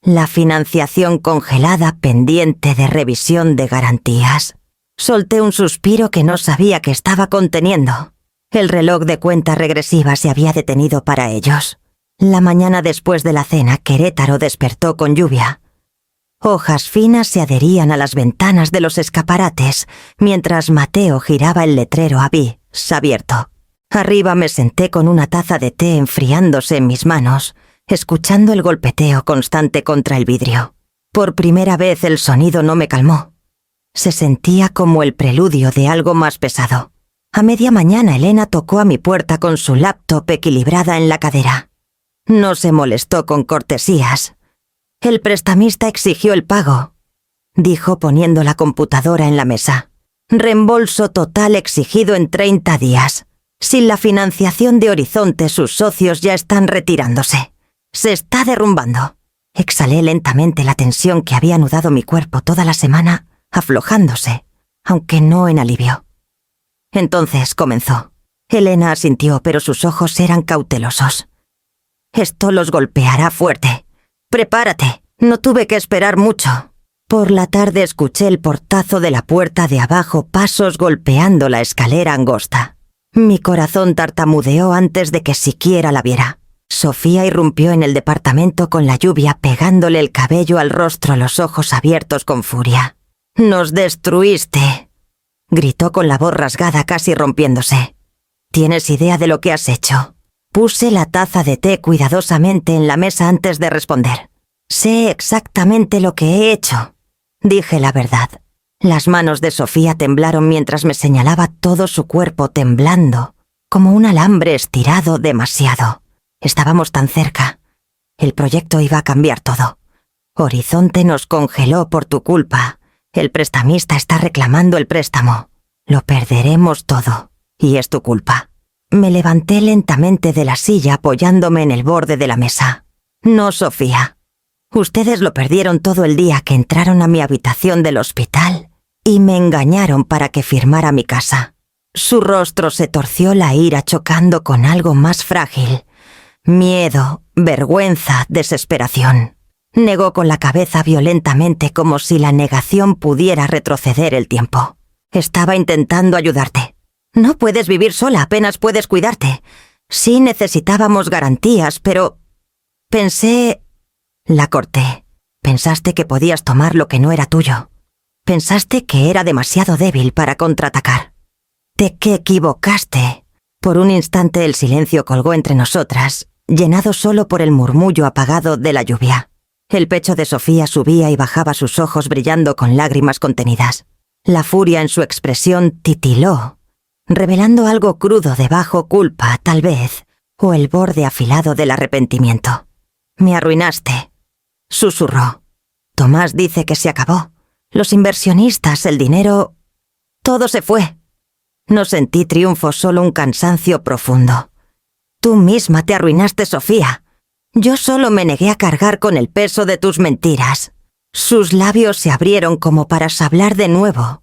La financiación congelada pendiente de revisión de garantías. Solté un suspiro que no sabía que estaba conteniendo. El reloj de cuenta regresiva se había detenido para ellos. La mañana después de la cena, Querétaro despertó con lluvia. Hojas finas se adherían a las ventanas de los escaparates, mientras Mateo giraba el letrero Avis abierto. Arriba me senté con una taza de té enfriándose en mis manos, escuchando el golpeteo constante contra el vidrio. Por primera vez el sonido no me calmó. Se sentía como el preludio de algo más pesado. A media mañana Elena tocó a mi puerta con su laptop equilibrada en la cadera. No se molestó con cortesías. El prestamista exigió el pago, dijo poniendo la computadora en la mesa. Reembolso total exigido en 30 días. Sin la financiación de Horizonte, sus socios ya están retirándose. Se está derrumbando. Exhalé lentamente la tensión que había anudado mi cuerpo toda la semana, aflojándose, aunque no en alivio. Entonces comenzó. Elena asintió, pero sus ojos eran cautelosos. Esto los golpeará fuerte. Prepárate. No tuve que esperar mucho. Por la tarde escuché el portazo de la puerta de abajo, pasos golpeando la escalera angosta. Mi corazón tartamudeó antes de que siquiera la viera. Sofía irrumpió en el departamento con la lluvia pegándole el cabello al rostro, los ojos abiertos con furia. «¡Nos destruiste!», gritó con la voz rasgada, casi rompiéndose. «¿Tienes idea de lo que has hecho?». Puse la taza de té cuidadosamente en la mesa antes de responder. «Sé exactamente lo que he hecho». Dije la verdad. Las manos de Sofía temblaron mientras me señalaba todo su cuerpo temblando, como un alambre estirado demasiado. Estábamos tan cerca. El proyecto iba a cambiar todo. Horizonte nos congeló por tu culpa. El prestamista está reclamando el préstamo. Lo perderemos todo. Y es tu culpa. Me levanté lentamente de la silla apoyándome en el borde de la mesa. No, Sofía. Ustedes lo perdieron todo el día que entraron a mi habitación del hospital y me engañaron para que firmara mi casa. Su rostro se torció, la ira chocando con algo más frágil. Miedo, vergüenza, desesperación. Negó con la cabeza violentamente como si la negación pudiera retroceder el tiempo. Estaba intentando ayudarte. No puedes vivir sola, apenas puedes cuidarte. Sí necesitábamos garantías, pero... Pensé... La corté. Pensaste que podías tomar lo que no era tuyo. Pensaste que era demasiado débil para contraatacar. Te equivocaste. Por un instante el silencio colgó entre nosotras, llenado solo por el murmullo apagado de la lluvia. El pecho de Sofía subía y bajaba, sus ojos brillando con lágrimas contenidas. La furia en su expresión titiló, revelando algo crudo de bajo culpa, tal vez, o el borde afilado del arrepentimiento. «Me arruinaste», susurró. «Tomás dice que se acabó. Los inversionistas, el dinero... todo se fue». No sentí triunfo, solo un cansancio profundo. «Tú misma te arruinaste, Sofía. Yo solo me negué a cargar con el peso de tus mentiras». Sus labios se abrieron como para hablar de nuevo,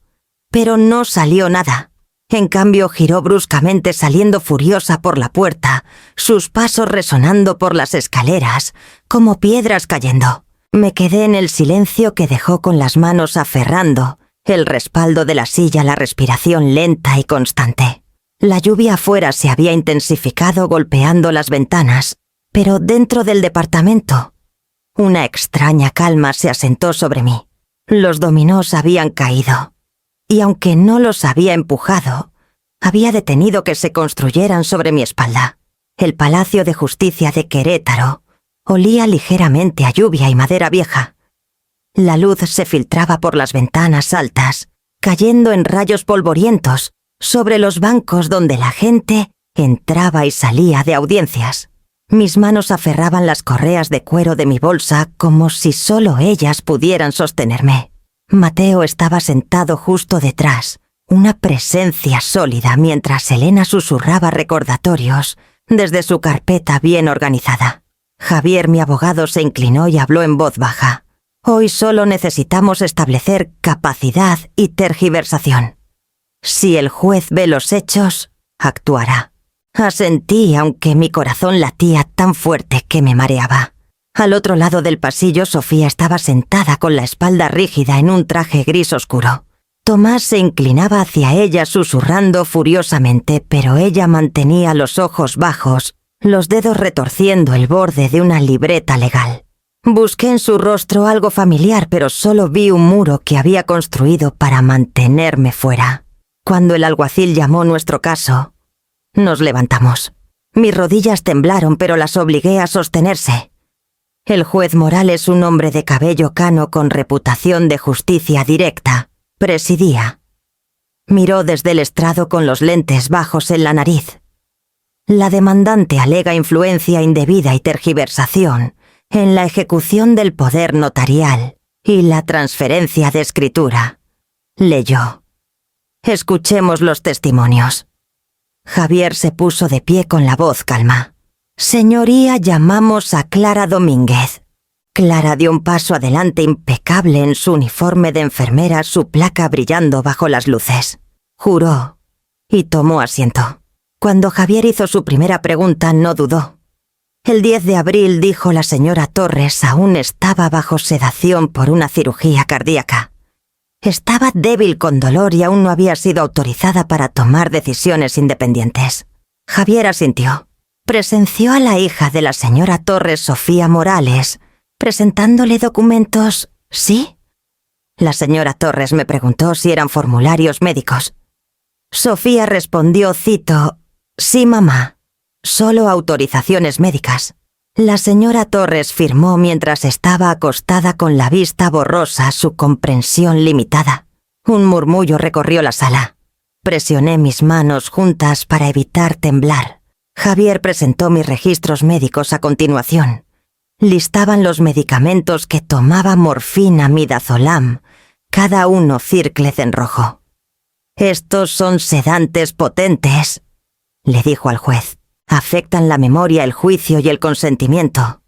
pero no salió nada. En cambio, giró bruscamente, saliendo furiosa por la puerta, sus pasos resonando por las escaleras, como piedras cayendo. Me quedé en el silencio que dejó, con las manos aferrando el respaldo de la silla, la respiración lenta y constante. La lluvia afuera se había intensificado, golpeando las ventanas, pero dentro del departamento, una extraña calma se asentó sobre mí. Los dominós habían caído. y aunque no los había empujado, había detenido que se construyeran sobre mi espalda. El Palacio de Justicia de Querétaro olía ligeramente a lluvia y madera vieja. La luz se filtraba por las ventanas altas, cayendo en rayos polvorientos sobre los bancos donde la gente entraba y salía de audiencias. Mis manos aferraban las correas de cuero de mi bolsa como si solo ellas pudieran sostenerme. Mateo estaba sentado justo detrás, una presencia sólida mientras Elena susurraba recordatorios desde su carpeta bien organizada. Javier, mi abogado, se inclinó y habló en voz baja. Hoy solo necesitamos establecer capacidad y tergiversación. Si el juez ve los hechos, actuará. Asentí, aunque mi corazón latía tan fuerte que me mareaba. Al otro lado del pasillo, Sofía estaba sentada con la espalda rígida en un traje gris oscuro. Tomás se inclinaba hacia ella susurrando furiosamente, pero ella mantenía los ojos bajos, los dedos retorciendo el borde de una libreta legal. Busqué en su rostro algo familiar, pero solo vi un muro que había construido para mantenerme fuera. Cuando el alguacil llamó nuestro caso, nos levantamos. Mis rodillas temblaron, pero las obligué a sostenerse. El juez Morales, un hombre de cabello cano con reputación de justicia directa, presidía. Miró desde el estrado con los lentes bajos en la nariz. La demandante alega influencia indebida y tergiversación en la ejecución del poder notarial y la transferencia de escritura. Leyó. Escuchemos los testimonios. Javier se puso de pie con la voz calma. Señoría, llamamos a Clara Domínguez. Clara dio un paso adelante impecable en su uniforme de enfermera, su placa brillando bajo las luces. Juró y tomó asiento. Cuando Javier hizo su primera pregunta, no dudó. El 10 de abril, dijo la señora Torres, aún estaba bajo sedación por una cirugía cardíaca. Estaba débil con dolor y aún no había sido autorizada para tomar decisiones independientes. Javier asintió. Presenció a la hija de la señora Torres, Sofía Morales, presentándole documentos, ¿sí? La señora Torres me preguntó si eran formularios médicos. Sofía respondió, cito, sí, mamá, solo autorizaciones médicas. La señora Torres firmó mientras estaba acostada con la vista borrosa, su comprensión limitada. Un murmullo recorrió la sala. Presioné mis manos juntas para evitar temblar. Javier presentó mis registros médicos a continuación. Listaban los medicamentos que tomaba: morfina, midazolam, cada uno Circlez en rojo. Estos son sedantes potentes, le dijo al juez. Afectan la memoria, el juicio y el consentimiento.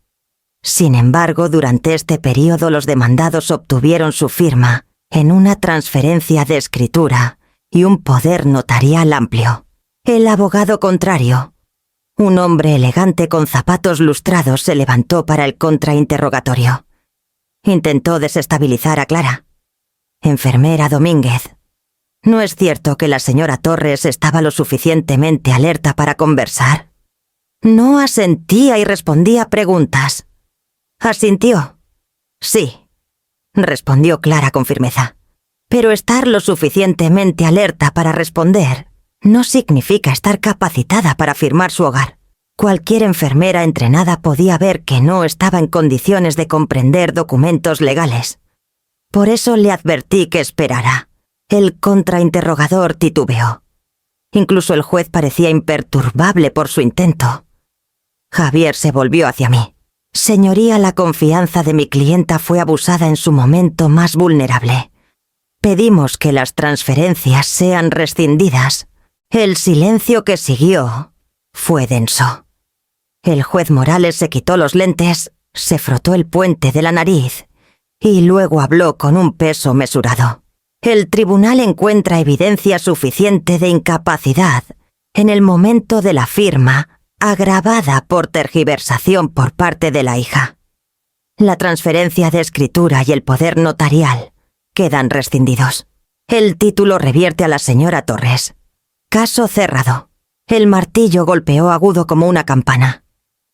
Sin embargo, durante este período los demandados obtuvieron su firma en una transferencia de escritura y un poder notarial amplio. El abogado contrario, un hombre elegante con zapatos lustrados, se levantó para el contrainterrogatorio. Intentó desestabilizar a Clara. Enfermera Domínguez, ¿no es cierto que la señora Torres estaba lo suficientemente alerta para conversar? No asentía y respondía preguntas. ¿Asintió? Sí, respondió Clara con firmeza. Pero estar lo suficientemente alerta para responder no significa estar capacitada para firmar su hogar. Cualquier enfermera entrenada podía ver que no estaba en condiciones de comprender documentos legales. Por eso le advertí que esperara. El contrainterrogador titubeó. Incluso el juez parecía imperturbable por su intento. Javier se volvió hacia mí. Señoría, la confianza de mi clienta fue abusada en su momento más vulnerable. Pedimos que las transferencias sean rescindidas. El silencio que siguió fue denso. El juez Morales se quitó los lentes, se frotó el puente de la nariz y luego habló con un peso mesurado. El tribunal encuentra evidencia suficiente de incapacidad en el momento de la firma, agravada por tergiversación por parte de la hija. La transferencia de escritura y el poder notarial quedan rescindidos. El título revierte a la señora Torres. Caso cerrado. El martillo golpeó agudo como una campana.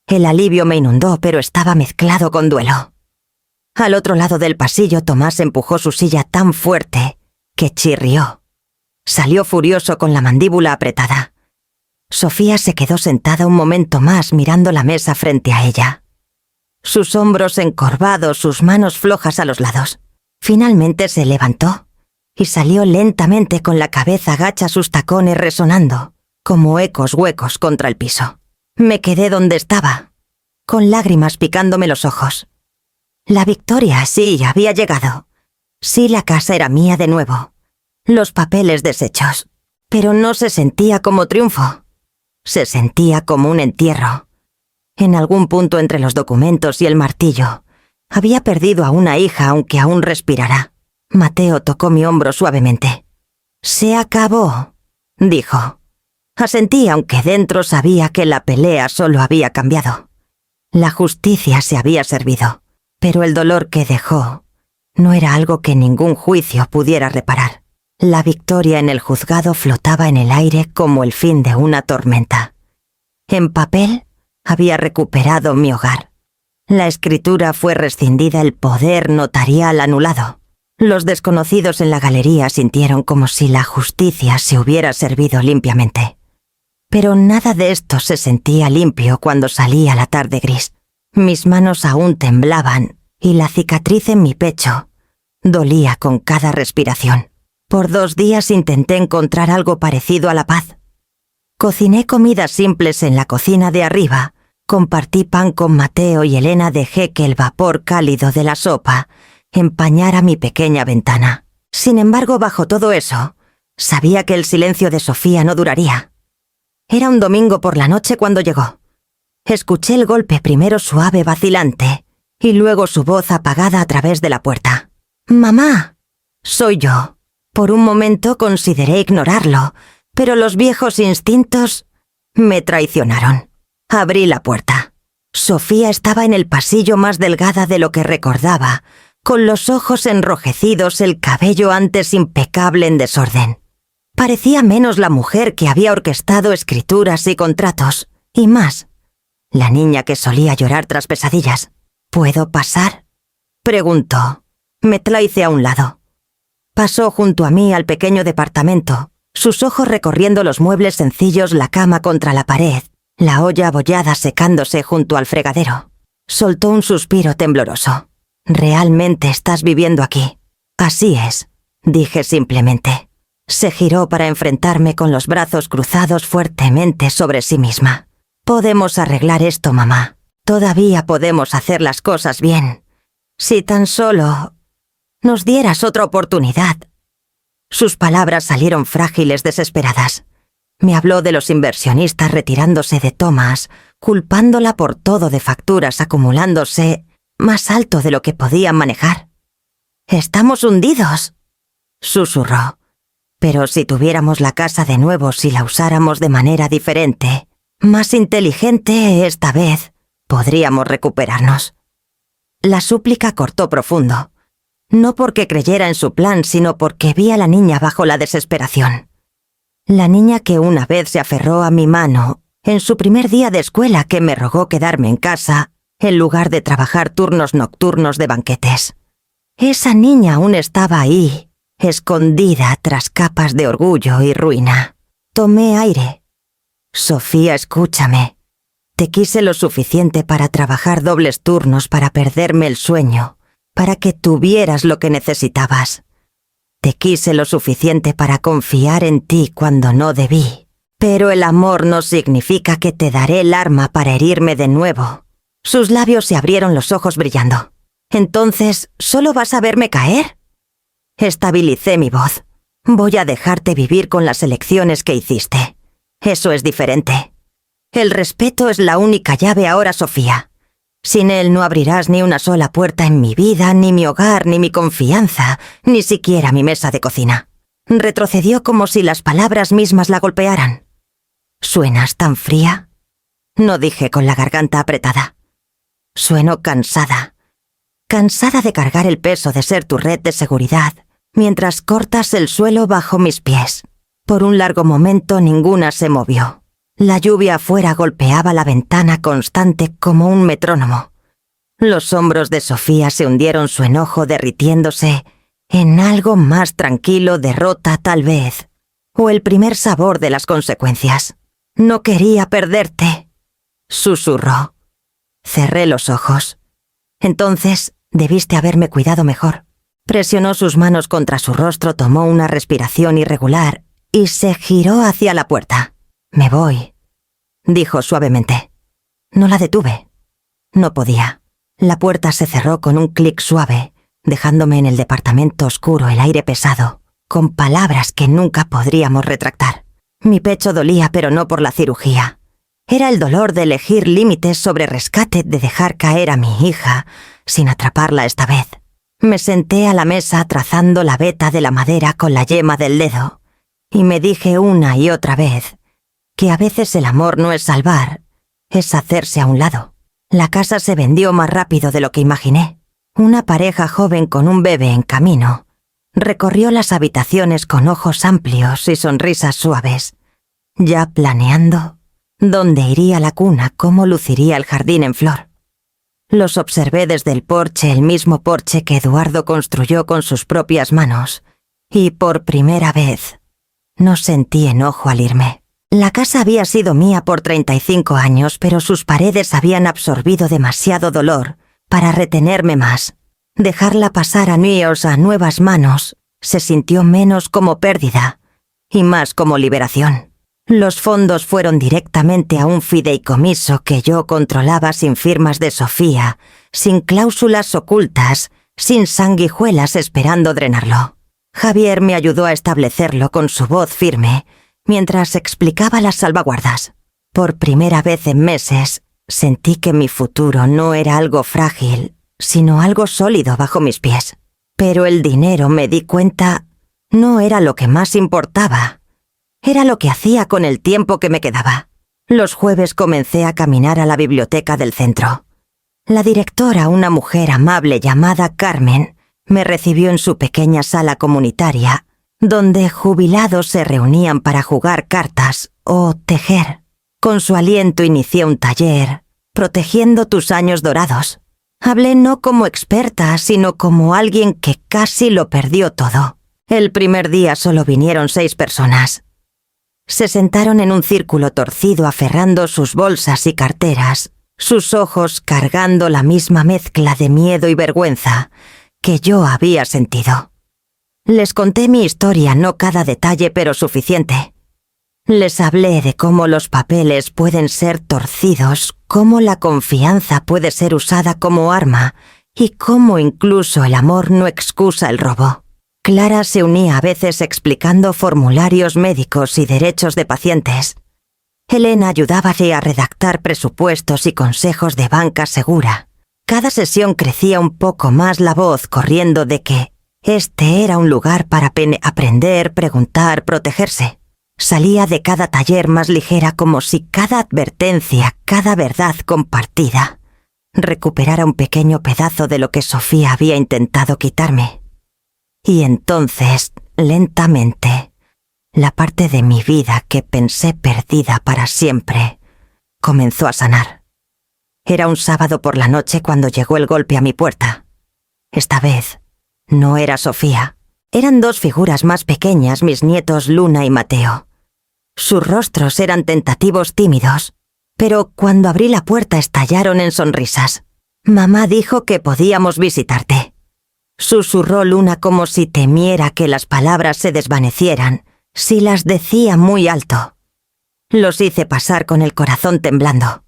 El alivio me inundó, pero estaba mezclado con duelo. Al otro lado del pasillo, Tomás empujó su silla tan fuerte que chirrió. Salió furioso con la mandíbula apretada. Sofía se quedó sentada un momento más mirando la mesa frente a ella. Sus hombros encorvados, sus manos flojas a los lados. Finalmente se levantó y salió lentamente con la cabeza gacha, sus tacones resonando, como ecos huecos contra el piso. Me quedé donde estaba, con lágrimas picándome los ojos. La victoria sí había llegado. Sí, la casa era mía de nuevo. Los papeles deshechos. Pero no se sentía como triunfo. Se sentía como un entierro. En algún punto entre los documentos y el martillo, había perdido a una hija aunque aún respirara. Mateo tocó mi hombro suavemente. «Se acabó», dijo. Asentí, aunque dentro sabía que la pelea solo había cambiado. La justicia se había servido, pero el dolor que dejó no era algo que ningún juicio pudiera reparar. La victoria en el juzgado flotaba en el aire como el fin de una tormenta. En papel, había recuperado mi hogar. La escritura fue rescindida, el poder notarial anulado. Los desconocidos en la galería sintieron como si la justicia se hubiera servido limpiamente. Pero nada de esto se sentía limpio cuando salía la tarde gris. Mis manos aún temblaban y la cicatriz en mi pecho dolía con cada respiración. Por 2 días intenté encontrar algo parecido a la paz. Cociné comidas simples en la cocina de arriba, compartí pan con Mateo y Elena, dejé que el vapor cálido de la sopa empañara mi pequeña ventana. Sin embargo, bajo todo eso, sabía que el silencio de Sofía no duraría. Era un domingo por la noche cuando llegó. Escuché el golpe, primero suave, vacilante, y luego su voz apagada a través de la puerta. «Mamá, soy yo». Por un momento consideré ignorarlo, pero los viejos instintos me traicionaron. Abrí la puerta. Sofía estaba en el pasillo, más delgada de lo que recordaba, con los ojos enrojecidos, el cabello antes impecable en desorden. Parecía menos la mujer que había orquestado escrituras y contratos, y más, la niña que solía llorar tras pesadillas. «¿Puedo pasar?», preguntó. Me hice a un lado. Pasó junto a mí al pequeño departamento, sus ojos recorriendo los muebles sencillos, la cama contra la pared, la olla abollada secándose junto al fregadero. Soltó un suspiro tembloroso. «¿Realmente estás viviendo aquí?» «Así es», dije simplemente. Se giró para enfrentarme con los brazos cruzados fuertemente sobre sí misma. «Podemos arreglar esto, mamá. Todavía podemos hacer las cosas bien. Si tan solo nos dieras otra oportunidad». Sus palabras salieron frágiles, desesperadas. Me habló de los inversionistas retirándose de Thomas, culpándola por todo, de facturas acumulándose más alto de lo que podían manejar. «Estamos hundidos», susurró. «Pero si tuviéramos la casa de nuevo, si la usáramos de manera diferente, más inteligente esta vez, podríamos recuperarnos». La súplica cortó profundo. No porque creyera en su plan, sino porque vi a la niña bajo la desesperación. La niña que una vez se aferró a mi mano en su primer día de escuela, que me rogó quedarme en casa en lugar de trabajar turnos nocturnos de banquetes. Esa niña aún estaba ahí, escondida tras capas de orgullo y ruina. Tomé aire. «Sofía, escúchame. Te quise lo suficiente para trabajar dobles turnos, para perderme el sueño, para que tuvieras lo que necesitabas. Te quise lo suficiente para confiar en ti cuando no debí. Pero el amor no significa que te daré el arma para herirme de nuevo». Sus labios se abrieron, los ojos brillando. «¿Entonces solo vas a verme caer?» Estabilicé mi voz. «Voy a dejarte vivir con las elecciones que hiciste. Eso es diferente. El respeto es la única llave ahora, Sofía. Sin él no abrirás ni una sola puerta en mi vida, ni mi hogar, ni mi confianza, ni siquiera mi mesa de cocina». Retrocedió como si las palabras mismas la golpearan. «¿Suenas tan fría?», no dije con la garganta apretada. «Sueno cansada. Cansada de cargar el peso de ser tu red de seguridad, mientras cortas el suelo bajo mis pies». Por un largo momento ninguna se movió. La lluvia afuera golpeaba la ventana constante como un metrónomo. Los hombros de Sofía se hundieron, su enojo derritiéndose en algo más tranquilo, derrota tal vez, o el primer sabor de las consecuencias. No quería perderte, susurró. Cerré los ojos. Entonces debiste haberme cuidado mejor. Presionó sus manos contra su rostro, tomó una respiración irregular y se giró hacia la puerta. Me voy, dijo suavemente. No la detuve. No podía. La puerta se cerró con un clic suave, dejándome en el departamento oscuro, el aire pesado, con palabras que nunca podríamos retractar. Mi pecho dolía, pero no por la cirugía. Era el dolor de elegir límites sobre rescate, de dejar caer a mi hija, sin atraparla esta vez. Me senté a la mesa trazando la veta de la madera con la yema del dedo, y me dije una y otra vez que a veces el amor no es salvar, es hacerse a un lado. La casa se vendió más rápido de lo que imaginé. Una pareja joven con un bebé en camino recorrió las habitaciones con ojos amplios y sonrisas suaves, ya planeando dónde iría la cuna, cómo luciría el jardín en flor. Los observé desde el porche, el mismo porche que Eduardo construyó con sus propias manos, y por primera vez no sentí enojo al irme. La casa había sido mía por 35 años, pero sus paredes habían absorbido demasiado dolor para retenerme más. Dejarla pasar a Niels a nuevas manos se sintió menos como pérdida y más como liberación. Los fondos fueron directamente a un fideicomiso que yo controlaba sin firmas de Sofía, sin cláusulas ocultas, sin sanguijuelas esperando drenarlo. Javier me ayudó a establecerlo con su voz firme, mientras explicaba las salvaguardas. Por primera vez en meses, sentí que mi futuro no era algo frágil, sino algo sólido bajo mis pies. Pero el dinero, me di cuenta, no era lo que más importaba. Era lo que hacía con el tiempo que me quedaba. Los jueves comencé a caminar a la biblioteca del centro. La directora, una mujer amable llamada Carmen, me recibió en su pequeña sala comunitaria, donde jubilados se reunían para jugar cartas o tejer. Con su aliento inicié un taller, protegiendo tus años dorados. Hablé no como experta, sino como alguien que casi lo perdió todo. El primer día solo vinieron 6 personas. Se sentaron en un círculo torcido aferrando sus bolsas y carteras, sus ojos cargando la misma mezcla de miedo y vergüenza que yo había sentido. Les conté mi historia, no cada detalle, pero suficiente. Les hablé de cómo los papeles pueden ser torcidos, cómo la confianza puede ser usada como arma y cómo incluso el amor no excusa el robo. Clara se unía a veces explicando formularios médicos y derechos de pacientes. Elena ayudaba a redactar presupuestos y consejos de banca segura. Cada sesión crecía un poco más la voz corriendo de que este era un lugar para aprender, preguntar, protegerse. Salía de cada taller más ligera, como si cada advertencia, cada verdad compartida, recuperara un pequeño pedazo de lo que Sofía había intentado quitarme. Y entonces, lentamente, la parte de mi vida que pensé perdida para siempre comenzó a sanar. Era un sábado por la noche cuando llegó el golpe a mi puerta. Esta vez, no era Sofía. Eran 2 figuras más pequeñas, mis nietos Luna y Mateo. Sus rostros eran tentativos, tímidos, pero cuando abrí la puerta estallaron en sonrisas. Mamá dijo que podíamos visitarte. Susurró Luna como si temiera que las palabras se desvanecieran si las decía muy alto. Los hice pasar con el corazón temblando.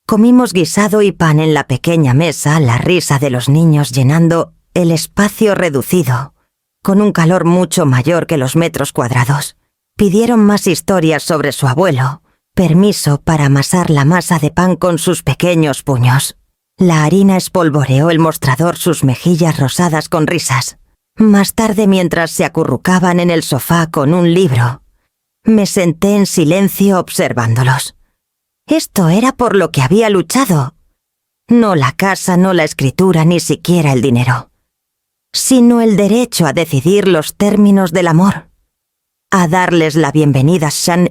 Comimos guisado y pan en la pequeña mesa, la risa de los niños llenando el espacio reducido, con un calor mucho mayor que los metros cuadrados. Pidieron más historias sobre su abuelo, permiso para amasar la masa de pan con sus pequeños puños. La harina espolvoreó el mostrador, sus mejillas rosadas con risas. Más tarde, mientras se acurrucaban en el sofá con un libro, me senté en silencio observándolos. Esto era por lo que había luchado. No la casa, no la escritura, ni siquiera el dinero, sino el derecho a decidir los términos del amor, a darles la bienvenida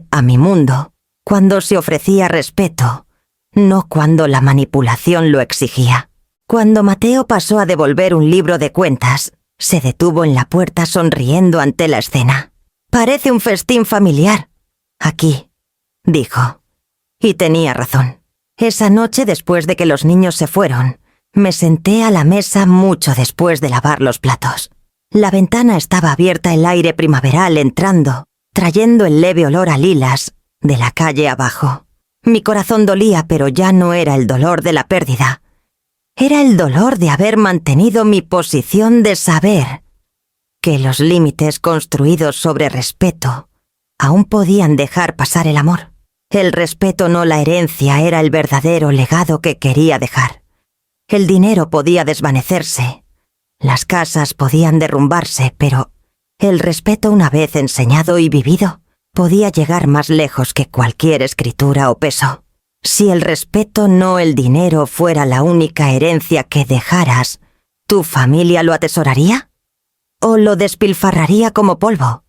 a mi mundo cuando se ofrecía respeto, no cuando la manipulación lo exigía. Cuando Mateo pasó a devolver un libro de cuentas, Se detuvo en la puerta sonriendo ante la escena. «Parece un festín familiar. Aquí», dijo. Y tenía razón. Esa noche, después de que los niños se fueron, me senté a la mesa mucho después de lavar los platos. La ventana estaba abierta, el aire primaveral entrando, trayendo el leve olor a lilas de la calle abajo. Mi corazón dolía, pero ya no era el dolor de la pérdida. Era el dolor de haber mantenido mi posición, de saber que los límites construidos sobre respeto aún podían dejar pasar el amor. El respeto, no la herencia, era el verdadero legado que quería dejar. El dinero podía desvanecerse, las casas podían derrumbarse, pero el respeto, una vez enseñado y vivido, podía llegar más lejos que cualquier escritura o peso. Si el respeto, no el dinero, fuera la única herencia que dejaras, ¿tu familia lo atesoraría? ¿O lo despilfarraría como polvo?